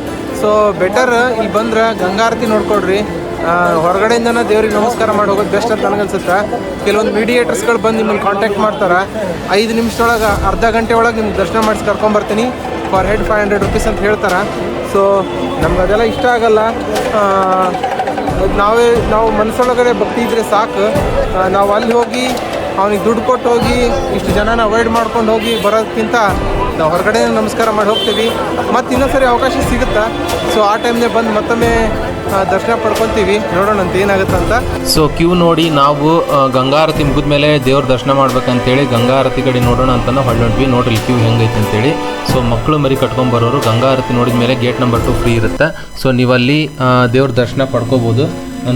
ಸೊ ಬೆಟರ್ ಇಲ್ಲಿ ಬಂದ್ರೆ ಗಂಗಾರತಿ ನೋಡ್ಕೊಡ್ರಿ. ಹೊರಗಡೆಯಿಂದನೇ ದೇವ್ರಿಗೆ ನಮಸ್ಕಾರ ಮಾಡಿ ಹೋಗೋದು ಬೆಸ್ಟ್ ಅಂತ ನನಗನ್ಸುತ್ತೆ. ಕೆಲವೊಂದು ಮೀಡಿಯೇಟರ್ಸ್ಗಳು ಬಂದು ನಿಮ್ಮನ್ನು ಕಾಂಟ್ಯಾಕ್ಟ್ ಮಾಡ್ತಾರೆ. 5 ನಿಮಿಷದೊಳಗೆ, ಅರ್ಧ ಗಂಟೆ ಒಳಗೆ ನಿಮ್ಗೆ ದರ್ಶನ ಮಾಡಿಸಿ ಕರ್ಕೊಂಬರ್ತೀನಿ, ಪರ್ ಹೆಡ್ 500 ರೂಪೀಸ್ ಅಂತ ಹೇಳ್ತಾರೆ. ಸೊ ನಮ್ಗೆ ಅದೆಲ್ಲ ಇಷ್ಟ ಆಗಲ್ಲ. ನಾವು ಮನಸ್ಸೊಳಗಡೆ ಭಕ್ತಿ ಇದ್ದರೆ ಸಾಕು. ನಾವು ಅಲ್ಲಿ ಹೋಗಿ ಅವನಿಗೆ ದುಡ್ಡು ಕೊಟ್ಟು ಹೋಗಿ ಇಷ್ಟು ಜನನ ಅವಾಯ್ಡ್ ಮಾಡ್ಕೊಂಡು ಹೋಗಿ ಬರೋದಕ್ಕಿಂತ ನಾವು ಹೊರಗಡೆ ನಮಸ್ಕಾರ ಮಾಡಿ ಹೋಗ್ತೀವಿ. ಮತ್ತು ಇನ್ನೊಂದು ಸರಿ ಅವಕಾಶ ಸಿಗುತ್ತಾ, ಸೊ ಆ ಟೈಮ್ನೇ ಬಂದು ಮತ್ತೊಮ್ಮೆ ದರ್ಶನ ಪಡ್ಕೊತೀವಿ. ನೋಡೋಣ ಅಂತ ಏನಾಗುತ್ತಂತ. ಸೊ ಕ್ಯೂ ನೋಡಿ ನಾವು ಗಂಗಾರತಿ ಮುಗಿದ ಮೇಲೆ ದೇವ್ರ ದರ್ಶನ ಮಾಡ್ಬೇಕಂತೇಳಿ ಗಂಗಾರತಿ ಕಡೆ ನೋಡೋಣ ಅಂತ ಹೊಳ್ಳೊಂಟ್ವಿ. ನೋಡ್ರಿ ಕ್ಯೂ ಹೆಂಗೈತೆ ಅಂತೇಳಿ. ಸೊ ಮಕ್ಕಳು ಮರಿ ಕಟ್ಕೊಂಬರೋರು ಗಂಗಾರತಿ ನೋಡಿದ ಮೇಲೆ ಗೇಟ್ ನಂಬರ್ 2 ಫ್ರೀ ಇರುತ್ತೆ. ಸೊ ನೀವಲ್ಲಿ ದೇವ್ರ ದರ್ಶನ ಪಡ್ಕೋಬೋದು.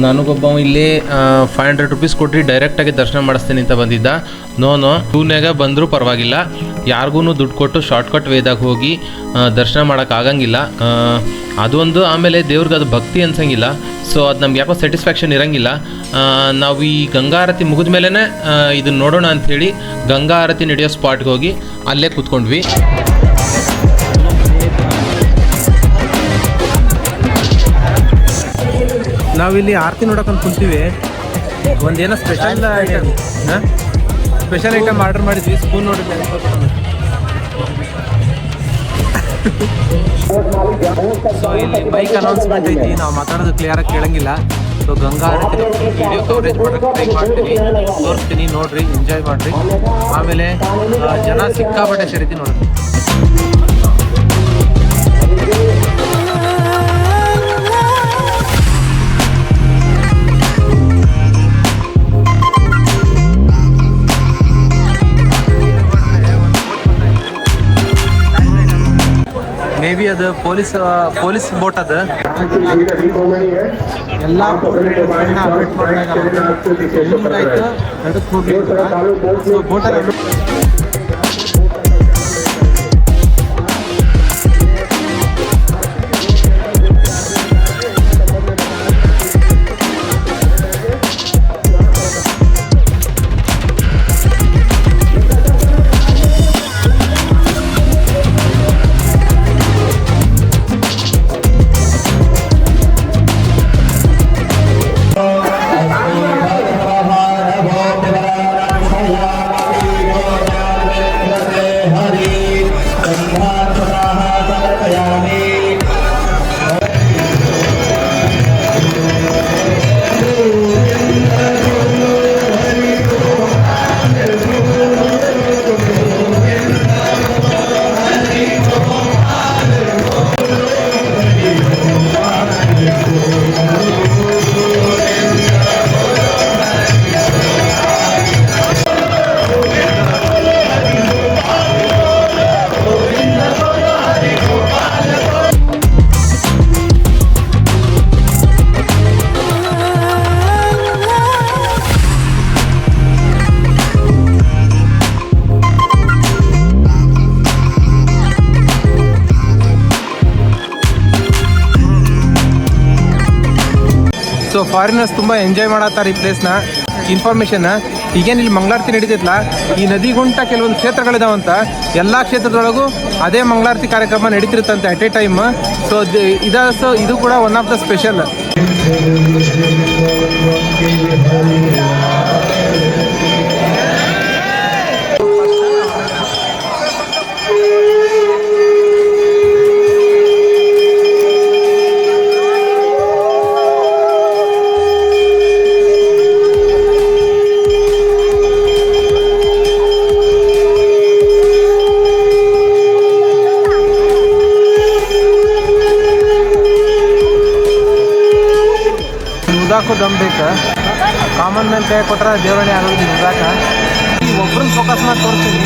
ನನಗೊಬ್ಬ ಇಲ್ಲಿ 500 ರೂಪೀಸ್ ಕೊಟ್ಟು ಡೈರೆಕ್ಟಾಗಿ ದರ್ಶನ ಮಾಡಿಸ್ತೀನಿ ಅಂತ ಬಂದಿದ್ದ. ಕ್ಯೂನಾಗ ಬಂದರೂ ಪರವಾಗಿಲ್ಲ, ಯಾರಿಗೂ ದುಡ್ಡು ಕೊಟ್ಟು ಶಾರ್ಟ್ಕಟ್ ವೇದಾಗ ಹೋಗಿ ದರ್ಶನ ಮಾಡೋಕ್ಕಾಗಂಗಿಲ್ಲ. ಅದೊಂದು. ಆಮೇಲೆ ದೇವ್ರಿಗೆ ಅದು ಭಕ್ತಿ ಅನ್ಸಂಗಿಲ್ಲ. ಸೊ ಅದು ನಮ್ಗೆ ಯಾಕೋ ಸ್ಯಾಟಿಸ್ಫ್ಯಾಕ್ಷನ್ ಇರೋಂಗಿಲ್ಲ. ನಾವು ಈ ಗಂಗಾರತಿ ಮುಗಿದ ಮೇಲೇ ಇದನ್ನು ನೋಡೋಣ ಅಂಥೇಳಿ ಗಂಗಾರತಿ ನಡೆಯೋ ಸ್ಪಾಟ್ಗೆ ಹೋಗಿ ಅಲ್ಲೇ ಕೂತ್ಕೊಂಡ್ವಿ. ನಾವಿಲ್ಲಿ ಆರತಿ ನೋಡೋಕೆ ಕುಂತೀವಿ. ಒಂದೇನೋ special item special item order ಮಾಡಿದ್ವಿ. ಸ್ಪೂನ್ ನೋಡಿದ್ದೆ. ಸೊ ಇಲ್ಲಿ ಬೈಕ್ ಅನೌನ್ಸ್ಮೆಂಟ್ ಐತಿ, ನಾವು ಮಾತಾಡೋದು ಕ್ಲಿಯರಾಗಿ ಕೇಳಂಗಿಲ್ಲ. ಸೊ ಗಂಗಾ ವಿಡಿಯೋ ಕವರೇಜ್ ಮಾಡೋಕ್ಕೆ ಟ್ರೈ ಮಾಡ್ತೀನಿ, ತೋರಿಸ್ತೀನಿ, ನೋಡ್ರಿ, ಎಂಜಾಯ್ ಮಾಡ್ರಿ. ಆಮೇಲೆ ಜನ ಸಿಕ್ಕಾಪಟ್ಟೆ ಸೇರಿತಿ ನೋಡ್ರಿ. ಮೇ ಬಿ ಅದು ಪೊಲೀಸ್ ಬೋಟ್ ಅದು ಎಲ್ಲ ಅಪ್ಡೇಟ್ ಮಾಡಿದಾಗ ನಡಕ್ ಹೋಗಿ ಬೋಟಲ್ಲಿ ಸೊ ಫಾರಿನರ್ಸ್ ತುಂಬ ಎಂಜಾಯ್ ಮಾಡತ್ತಾರೆ ಈ ಪ್ಲೇಸ್ನ. ಇನ್ಫಾರ್ಮೇಷನ್ ಈಗೇನು ಇಲ್ಲಿ ಮಂಗಳಾರತಿ ನಡೀತೈತಲ್ಲ, ಈ ನದಿಗುಂಟ ಕೆಲವೊಂದು ಕ್ಷೇತ್ರಗಳಿದಾವಂತ. ಎಲ್ಲ ಕ್ಷೇತ್ರದೊಳಗೂ ಅದೇ ಮಂಗಳಾರತಿ ಕಾರ್ಯಕ್ರಮ ನಡೀತಿರುತ್ತಂತೆ ಅಟ್ ಎ ಟೈಮ್. ಸೊ ಇದು ಕೂಡ ಒನ್ ಆಫ್ ದ ಸ್ಪೆಷಲ್. ಉದಾಕು ದಮ್ ಬೇಕು, ಕಾಮನ್ ಮೇಲೆ ಕೈ ಕೊಟ್ರೆ ದೇವರಣೆ ಆಗೋದು ಉದಾಕ. ಈ ಒಬ್ಬರನ್ನ ಫೋಕಸ್ ಮಾಡಿ ತೋರಿಸ್ತೀನಿ.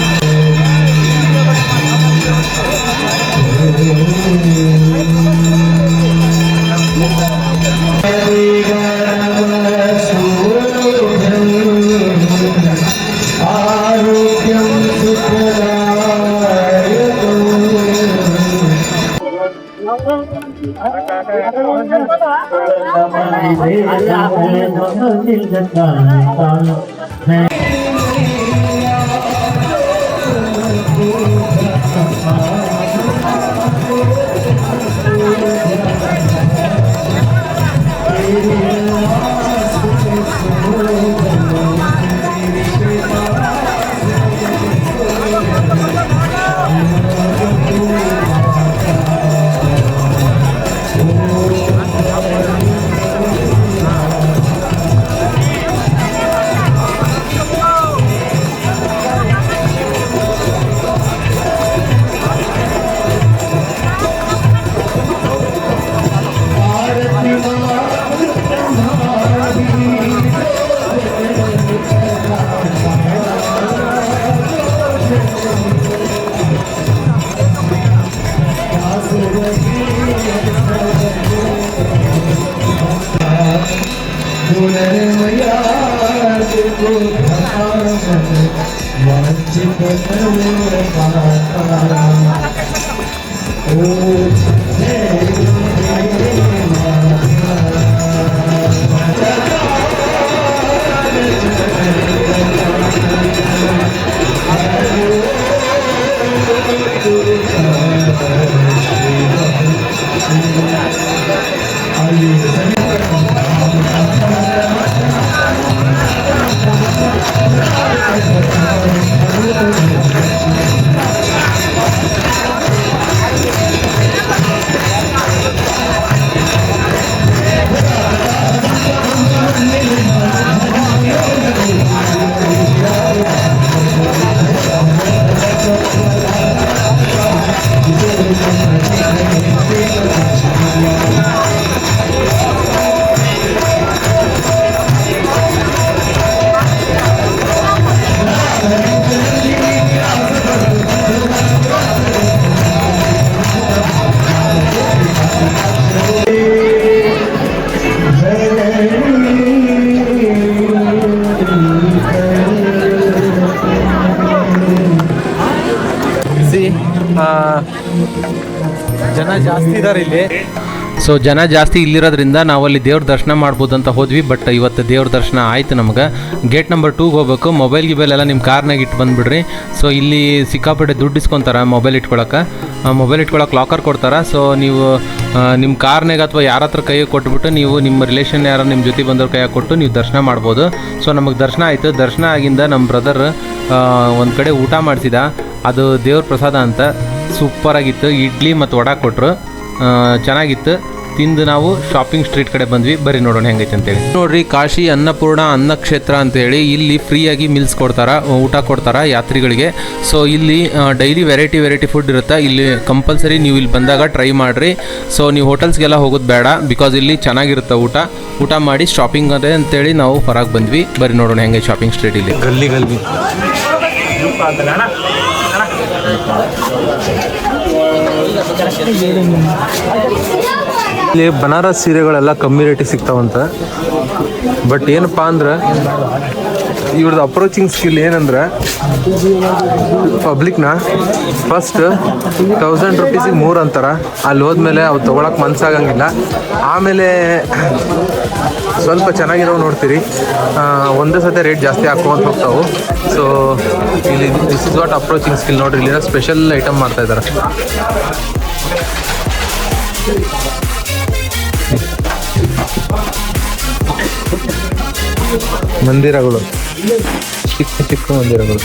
ಜನ ಜಾಸ್ತಿ ಇದ್ದಾರೆ ಇಲ್ಲಿ. ಸೊ ಜನ ಜಾಸ್ತಿ ಇಲ್ಲಿರೋದ್ರಿಂದ ನಾವು ಅಲ್ಲಿ ದೇವ್ರ ದರ್ಶನ ಮಾಡ್ಬೋದು ಅಂತ ಹೋದ್ವಿ. ಬಟ್ ಇವತ್ತು ದೇವ್ರ ದರ್ಶನ ಆಯ್ತು ನಮ್ಗೆ. ಗೇಟ್ ನಂಬರ್ 2ಗೆ ಹೋಗ್ಬೇಕು. ಮೊಬೈಲ್ ಎಲ್ಲ ನಿಮ್ಮ ಕಾರ್ನಾಗ ಇಟ್ಟು ಬಂದುಬಿಡ್ರಿ. ಸೊ ಇಲ್ಲಿ ಸಿಕ್ಕಾಪಟ್ಟೆ ದುಡ್ಡು ಇಸ್ಕೊತಾರೆ ಮೊಬೈಲ್ ಇಟ್ಕೊಳಕ್ಕೆ ಲಾಕರ್ ಕೊಡ್ತಾರೆ. ಸೊ ನೀವು ನಿಮ್ಮ ಕಾರ್ನಾಗ ಅಥವಾ ಯಾರ ಹತ್ರ ಕೈಗೆ ಕೊಟ್ಬಿಟ್ಟು ನೀವು ನಿಮ್ಮ ರಿಲೇಷನ್ ಯಾರು ನಿಮ್ಮ ಜೊತೆ ಬಂದವ್ರ ಕೈಯಾಗ ಕೊಟ್ಟು ನೀವು ದರ್ಶನ ಮಾಡ್ಬೋದು. ಸೊ ನಮಗೆ ದರ್ಶನ ಆಯಿತು. ದರ್ಶನ ಆಗಿಂದ ನಮ್ಮ ಬ್ರದರ್ ಒಂದು ಕಡೆ ಊಟ ಮಾಡಿಸಿದ. ಅದು ದೇವ್ರ ಪ್ರಸಾದ ಅಂತ ಸೂಪರಾಗಿತ್ತು. ಇಡ್ಲಿ ಮತ್ತು ವಡಾ ಕೊಟ್ಟರು, ಚೆನ್ನಾಗಿತ್ತು. ತಿಂದು ನಾವು ಶಾಪಿಂಗ್ ಸ್ಟ್ರೀಟ್ ಕಡೆ ಬಂದ್ವಿ. ಬರೀ ನೋಡೋಣ ಹೆಂಗೈತೆ ಅಂತೇಳಿ. ನೋಡ್ರಿ, ಕಾಶಿ ಅನ್ನಪೂರ್ಣ ಅನ್ನಕ್ಷೇತ್ರ ಅಂತೇಳಿ ಇಲ್ಲಿ ಫ್ರೀಯಾಗಿ ಮೀಲ್ಸ್ ಕೊಡ್ತಾರೆ, ಊಟ ಕೊಡ್ತಾರೆ ಯಾತ್ರಿಗಳಿಗೆ. ಸೊ ಇಲ್ಲಿ ಡೈಲಿ ವೆರೈಟಿ ಫುಡ್ ಇರುತ್ತೆ. ಇಲ್ಲಿ ಕಂಪಲ್ಸರಿ ನೀವು ಇಲ್ಲಿ ಬಂದಾಗ ಟ್ರೈ ಮಾಡಿರಿ. ಸೊ ನೀವು ಹೋಟೆಲ್ಸ್ಗೆಲ್ಲ ಹೋಗೋದು ಬೇಡ, ಬಿಕಾಸ್ ಇಲ್ಲಿ ಚೆನ್ನಾಗಿರುತ್ತೆ ಊಟ ಮಾಡಿ ಶಾಪಿಂಗ್ ಅದೇ ಅಂತೇಳಿ ನಾವು ಹೊರಗೆ ಬಂದ್ವಿ. ಬರೀ ನೋಡೋಣ ಹೆಂಗೆ ಶಾಪಿಂಗ್ ಸ್ಟ್ರೀಟ್ ಇಲ್ಲಿ. ಗಲ್ಲಿ ಇಲ್ಲಿ ಬನಾರಸ್ ಸೀರೆಗಳೆಲ್ಲ ಕಮ್ಮಿ ರೇಟಿಗೆ ಸಿಗ್ತಾವಂತ. ಬಟ್ ಏನಪ್ಪಾ ಅಂದ್ರೆ ಇವ್ರದ್ದು ಅಪ್ರೋಚಿಂಗ್ ಸ್ಕಿಲ್ ಏನಂದ್ರೆ ಪಬ್ಲಿಕ್ನ ಫಸ್ಟ್ 1000 ರೂಪೀಸಿಗೆ 3 ಅಂತಾರೆ. ಅಲ್ಲಿ ಹೋದ್ಮೇಲೆ ಅವು ತೊಗೊಳಕ್ಕೆ ಮನ್ಸಾಗಂಗಿಲ್ಲ. ಆಮೇಲೆ ಸ್ವಲ್ಪ ಚೆನ್ನಾಗಿರೋ ನೋಡ್ತೀರಿ, ಒಂದೇ ಸತಿ ರೇಟ್ ಜಾಸ್ತಿ ಹಾಕೋಂತ ಹೋಗ್ತಾವೆ. ಸೊ ಇಲ್ಲಿ this is what approaching skill. ನೋಡ್ರಿ, ಇಲ್ಲಿನ ಸ್ಪೆಷಲ್ ಐಟಮ್ ಮಾಡ್ತಾ ಇದ್ದಾರೆ. ಮಂದಿರಗಳು, ಚಿಕ್ಕ ಮಂದಿರಗಳು.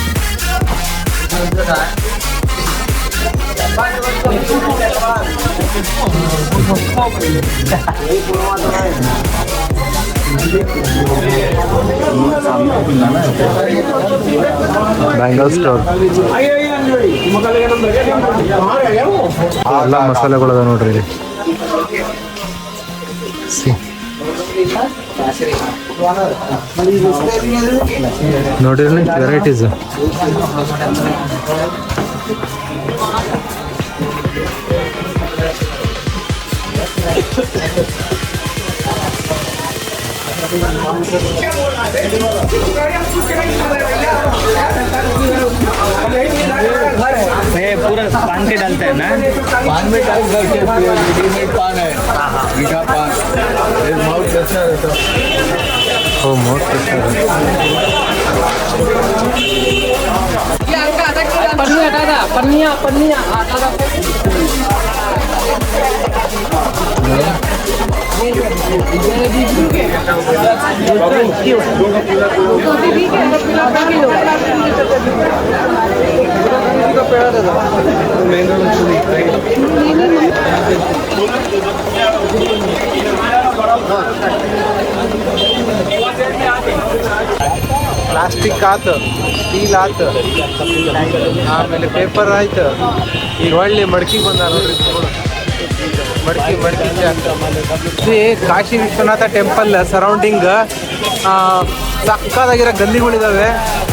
ಬ್ಯಾಂಗಲ್ ಸ್ಟೋರ್ ಎಲ್ಲ ಮಸಾಲೆಗಳದ ನೋಡ್ರಿ ಇಲ್ಲಿ. ನೋಡಿರಿ ವೆರೈಟೀಸ್. पूरा पान के डालते हैं ना? पान में डाल करके रेडीमेड पान है, मीठा पान, माउथ कैसा रहता है? ओ बहुत अच्छा है. ಪ್ಲಾಸ್ಟಿಕ್ ಆಯ್ತು, ಸ್ಟೀಲ್ ಆಯ್ತು, ಆಮೇಲೆ ಪೇಪರ್ ಆಯ್ತು. ಈಗ ಒಳ್ಳೆ ಮಡ್ಕಿಗೆ ಬಂದ ನೋಡ್ರಿ. ಮಡ್ಕಿ ಇದು ಕಾಶಿ ವಿಶ್ವನಾಥ ಟೆಂಪಲ್ ಸರೌಂಡಿಂಗ್ ಸಕ್ಕದಾಗಿರೋ ಗಲ್ಲಿಗಳಿದ್ದಾವೆ.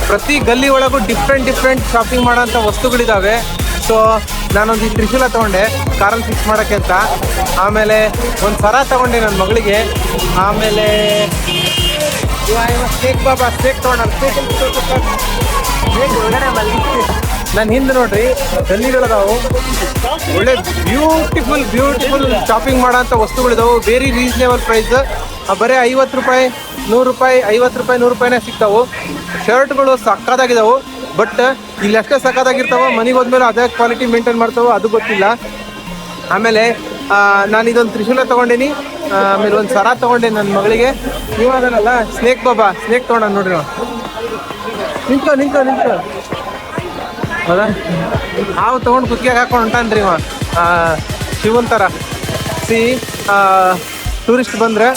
ಪ್ರತಿ ಗಲ್ಲಿ ಒಳಗೂ ಡಿಫ್ರೆಂಟ್ ಶಾಪಿಂಗ್ ಮಾಡೋಂಥ ವಸ್ತುಗಳಿದ್ದಾವೆ. ಸೊ ನಾನೊಂದು ಈ ತ್ರಿಶೂಲ ತೊಗೊಂಡೆ ಕಾರಲ್ಲಿ ಫಿಕ್ಸ್ ಮಾಡೋಕ್ಕೆ ಅಂತ. ಆಮೇಲೆ ಒಂದು ಸರ ತೊಗೊಂಡೆ ನನ್ನ ಮಗಳಿಗೆ. ಆಮೇಲೆ ಸ್ನೇಕ್ ಬಾಬಾ ಸ್ನೇಕ್ ತೊಗೊಂಡ. ನನ್ನ ಹಿಂದೆ ನೋಡ್ರಿ ಗಲ್ಲಿಗಳದಾವು. ಒಳ್ಳೆ ಬ್ಯೂಟಿಫುಲ್ ಶಾಪಿಂಗ್ ಮಾಡೋಂಥ ವಸ್ತುಗಳಿದಾವೆ. Very reasonable price. ಬರೀ 50 ರೂಪಾಯಿ 100 ರೂಪಾಯಿ 50 ರೂಪಾಯಿ 100 ರೂಪಾಯಿನೇ ಸಿಗ್ತಾವೆ. ಶರ್ಟ್ಗಳು ಸಕ್ಕದಾಗಿದ್ದಾವೆ. ಬಟ್ ಇಲ್ಲಿ ಅಷ್ಟೇ ಸಕ್ಕದಾಗಿರ್ತಾವೆ, ಮನೆಗೆ ಹೋದ್ಮೇಲೆ ಅದೇ ಕ್ವಾಲಿಟಿ ಮೇಂಟೈನ್ ಮಾಡ್ತಾವೆ ಅದು ಗೊತ್ತಿಲ್ಲ. ಆಮೇಲೆ ನಾನು ಇದೊಂದು ತ್ರಿಶೂಲ ತೊಗೊಂಡೀನಿ. ಆಮೇಲೆ ಒಂದು ಸರ ತೊಗೊಂಡೆ ನನ್ನ ಮಗಳಿಗೆ. ಇವಾಗನಲ್ಲ ಸ್ನೇಕ್ ಬಾಬಾ ಸ್ನೇಕ್ ತೊಗೊಂಡ ನೋಡ್ರಿ. ನಿಂತ್ಕೊ ಹೌದಾ? ಹಾವು ತೊಗೊಂಡು ಕುತ್ತಿಗೆಗೆ ಹಾಕೊಂಡು ಹೊಂಟಾನ್ರಿ ಇವ ಶಿವನ್ ಥರ. ಟೂರಿಸ್ಟ್ ಬಂದರೆ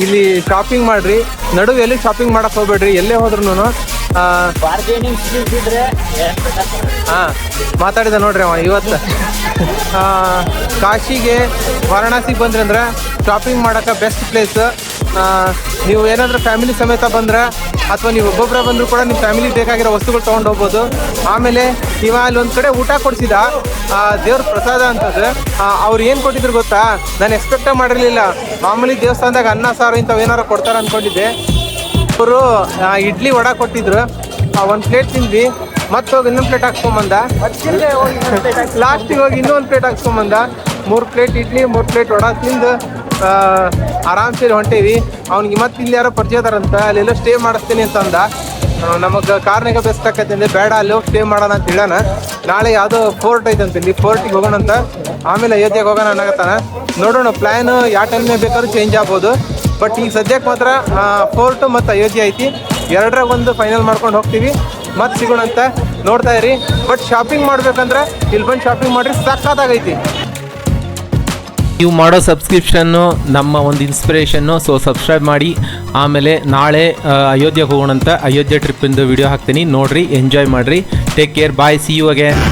ಇಲ್ಲಿ ಶಾಪಿಂಗ್ ಮಾಡಿರಿ. ನಡುವೆ ಎಲ್ಲಿ ಶಾಪಿಂಗ್ ಮಾಡಕ್ಕೆ ಹೋಗ್ಬೇಡ್ರಿ. ಎಲ್ಲೇ ಹೋದ್ರೂ ಮಾತಾಡಿದ ನೋಡ್ರಿ ಅವ ಇವತ್ತು. ಕಾಶಿಗೆ ವಾರಣಾಸಿಗೆ ಬಂದ್ರಿ ಅಂದ್ರೆ ಶಾಪಿಂಗ್ ಮಾಡೋಕೆ ಬೆಸ್ಟ್ ಪ್ಲೇಸ್. ನೀವು ಏನಾದರೂ ಫ್ಯಾಮಿಲಿ ಸಮೇತ ಬಂದ್ರೆ ಅಥವಾ ನೀವು ಒಬ್ಬೊಬ್ಬರ ಬಂದರೂ ಕೂಡ ನಿಮ್ಮ ಫ್ಯಾಮಿಲಿಗೆ ಬೇಕಾಗಿರೋ ವಸ್ತುಗಳು ತೊಗೊಂಡು ಹೋಗ್ಬೋದು. ಆಮೇಲೆ ಇವ ಅಲ್ಲಿ ಒಂದು ಕಡೆ ಊಟ ಕೊಡಿಸಿದ, ದೇವ್ರ ಪ್ರಸಾದ ಅಂತಂದ್ರೆ ಅವ್ರು ಏನು ಕೊಟ್ಟಿದ್ರು ಗೊತ್ತಾ? ನಾನು ಎಕ್ಸ್ಪೆಕ್ಟೇ ಮಾಡಿರಲಿಲ್ಲ. ಮಾಮೂಲಿ ದೇವಸ್ಥಾನದಾಗ ಅನ್ನ ಸಾರು ಇಂಥವು ಏನಾರು ಕೊಡ್ತಾರೆ ಅಂದ್ಕೊಂಡಿದ್ದೆ. ಅವರು ಇಡ್ಲಿ ವಡ ಕೊಟ್ಟಿದ್ರು. ಒಂದು ಪ್ಲೇಟ್ ತಿಂದ್ವಿ. ಮತ್ತೆ ಹೋಗಿ ಇನ್ನೊಂದು ಪ್ಲೇಟ್ ಹಾಕ್ಸ್ಕೊಂಬಂದ, ಲಾಸ್ಟಿಗೆ ಹೋಗಿ ಇನ್ನೊಂದು ಪ್ಲೇಟ್ ಹಾಕ್ಸ್ಕೊಂಬಂದ. 3 ಪ್ಲೇಟ್ ಇಡ್ಲಿ 3 ಪ್ಲೇಟ್ ವಡ ತಿಂದು ಆರಾಮ್ಸೆ ಹೊಂಟೇವಿ. ಅವ್ನಿಗೆ ಮತ್ತೆ ಇಲ್ಲಿ ಯಾರೋ ಪರಿಚಯದಾರಂತ, ಅಲ್ಲೆಲ್ಲೋ ಸ್ಟೇ ಮಾಡಿಸ್ತೀನಿ ಅಂತ ಅಂದ. ನಮಗೆ ಕಾರ್ನಾಗ ಬೆಸ್ಟ್ ಆಕೈತೆ ಅಂದ್ರೆ ಬೇಡ, ಅಲ್ಲಿ ಹೋಗಿ ಸ್ಟೇ ಮಾಡೋಣ ಅಂತ ಹೇಳೋಣ. ನಾಳೆ ಯಾವುದೋ ಫೋರ್ಟ್ ಐತಂತ, ಇಲ್ಲಿ ಫೋರ್ಟಿಗೆ ಹೋಗೋಣ ಅಂತ, ಆಮೇಲೆ ಅಯೋಧ್ಯೆಗೆ ಹೋಗೋಣ ಅನ್ನಕತ್ತಾನ. ನೋಡೋಣ, ಪ್ಲ್ಯಾನ್ ಯಾವ ಟೈಮ್ನಾಗ ಬೇಕಾದ್ರೂ ಚೇಂಜ್ ಆಗ್ಬೋದು. ಬಟ್ ಈಗ ಸದ್ಯಕ್ಕೆ ಮಾತ್ರ ಫೋರ್ಟು ಮತ್ತು ಅಯೋಧ್ಯೆ ಐತಿ, ಎರಡರಾಗ ಒಂದು ಫೈನಲ್ ಮಾಡ್ಕೊಂಡು ಹೋಗ್ತೀವಿ. ಮತ್ತೆ ಸಿಗೋಣ ಅಂತ ನೋಡ್ತಾ ಇರಿ. ಬಟ್ ಶಾಪಿಂಗ್ ಮಾಡ್ಬೇಕಂದ್ರೆ ಇಲ್ಲಿ ಬಂದು ಶಾಪಿಂಗ್ ಮಾಡಿರಿ, ಸಕ್ಕತ್ತಾಗೈತಿ. ನೀವು ಮಾಡೋ ಸಬ್ಸ್ಕ್ರಿಪ್ಷನ್ನು ನಮ್ಮ ಒಂದು ಇನ್ಸ್ಪಿರೇಷನ್ನು. ಸೊ ಸಬ್ಸ್ಕ್ರೈಬ್ ಮಾಡಿ. ಆಮೇಲೆ ನಾಳೆ ಅಯೋಧ್ಯೆಗೆ ಹೋಗೋಣಂತ, ಅಯೋಧ್ಯೆ ಟ್ರಿಪ್ಪಿಂದು ವಿಡಿಯೋ ಹಾಕ್ತೀನಿ, ನೋಡಿರಿ, ಎಂಜಾಯ್ ಮಾಡಿರಿ. Take care, bye, see you again.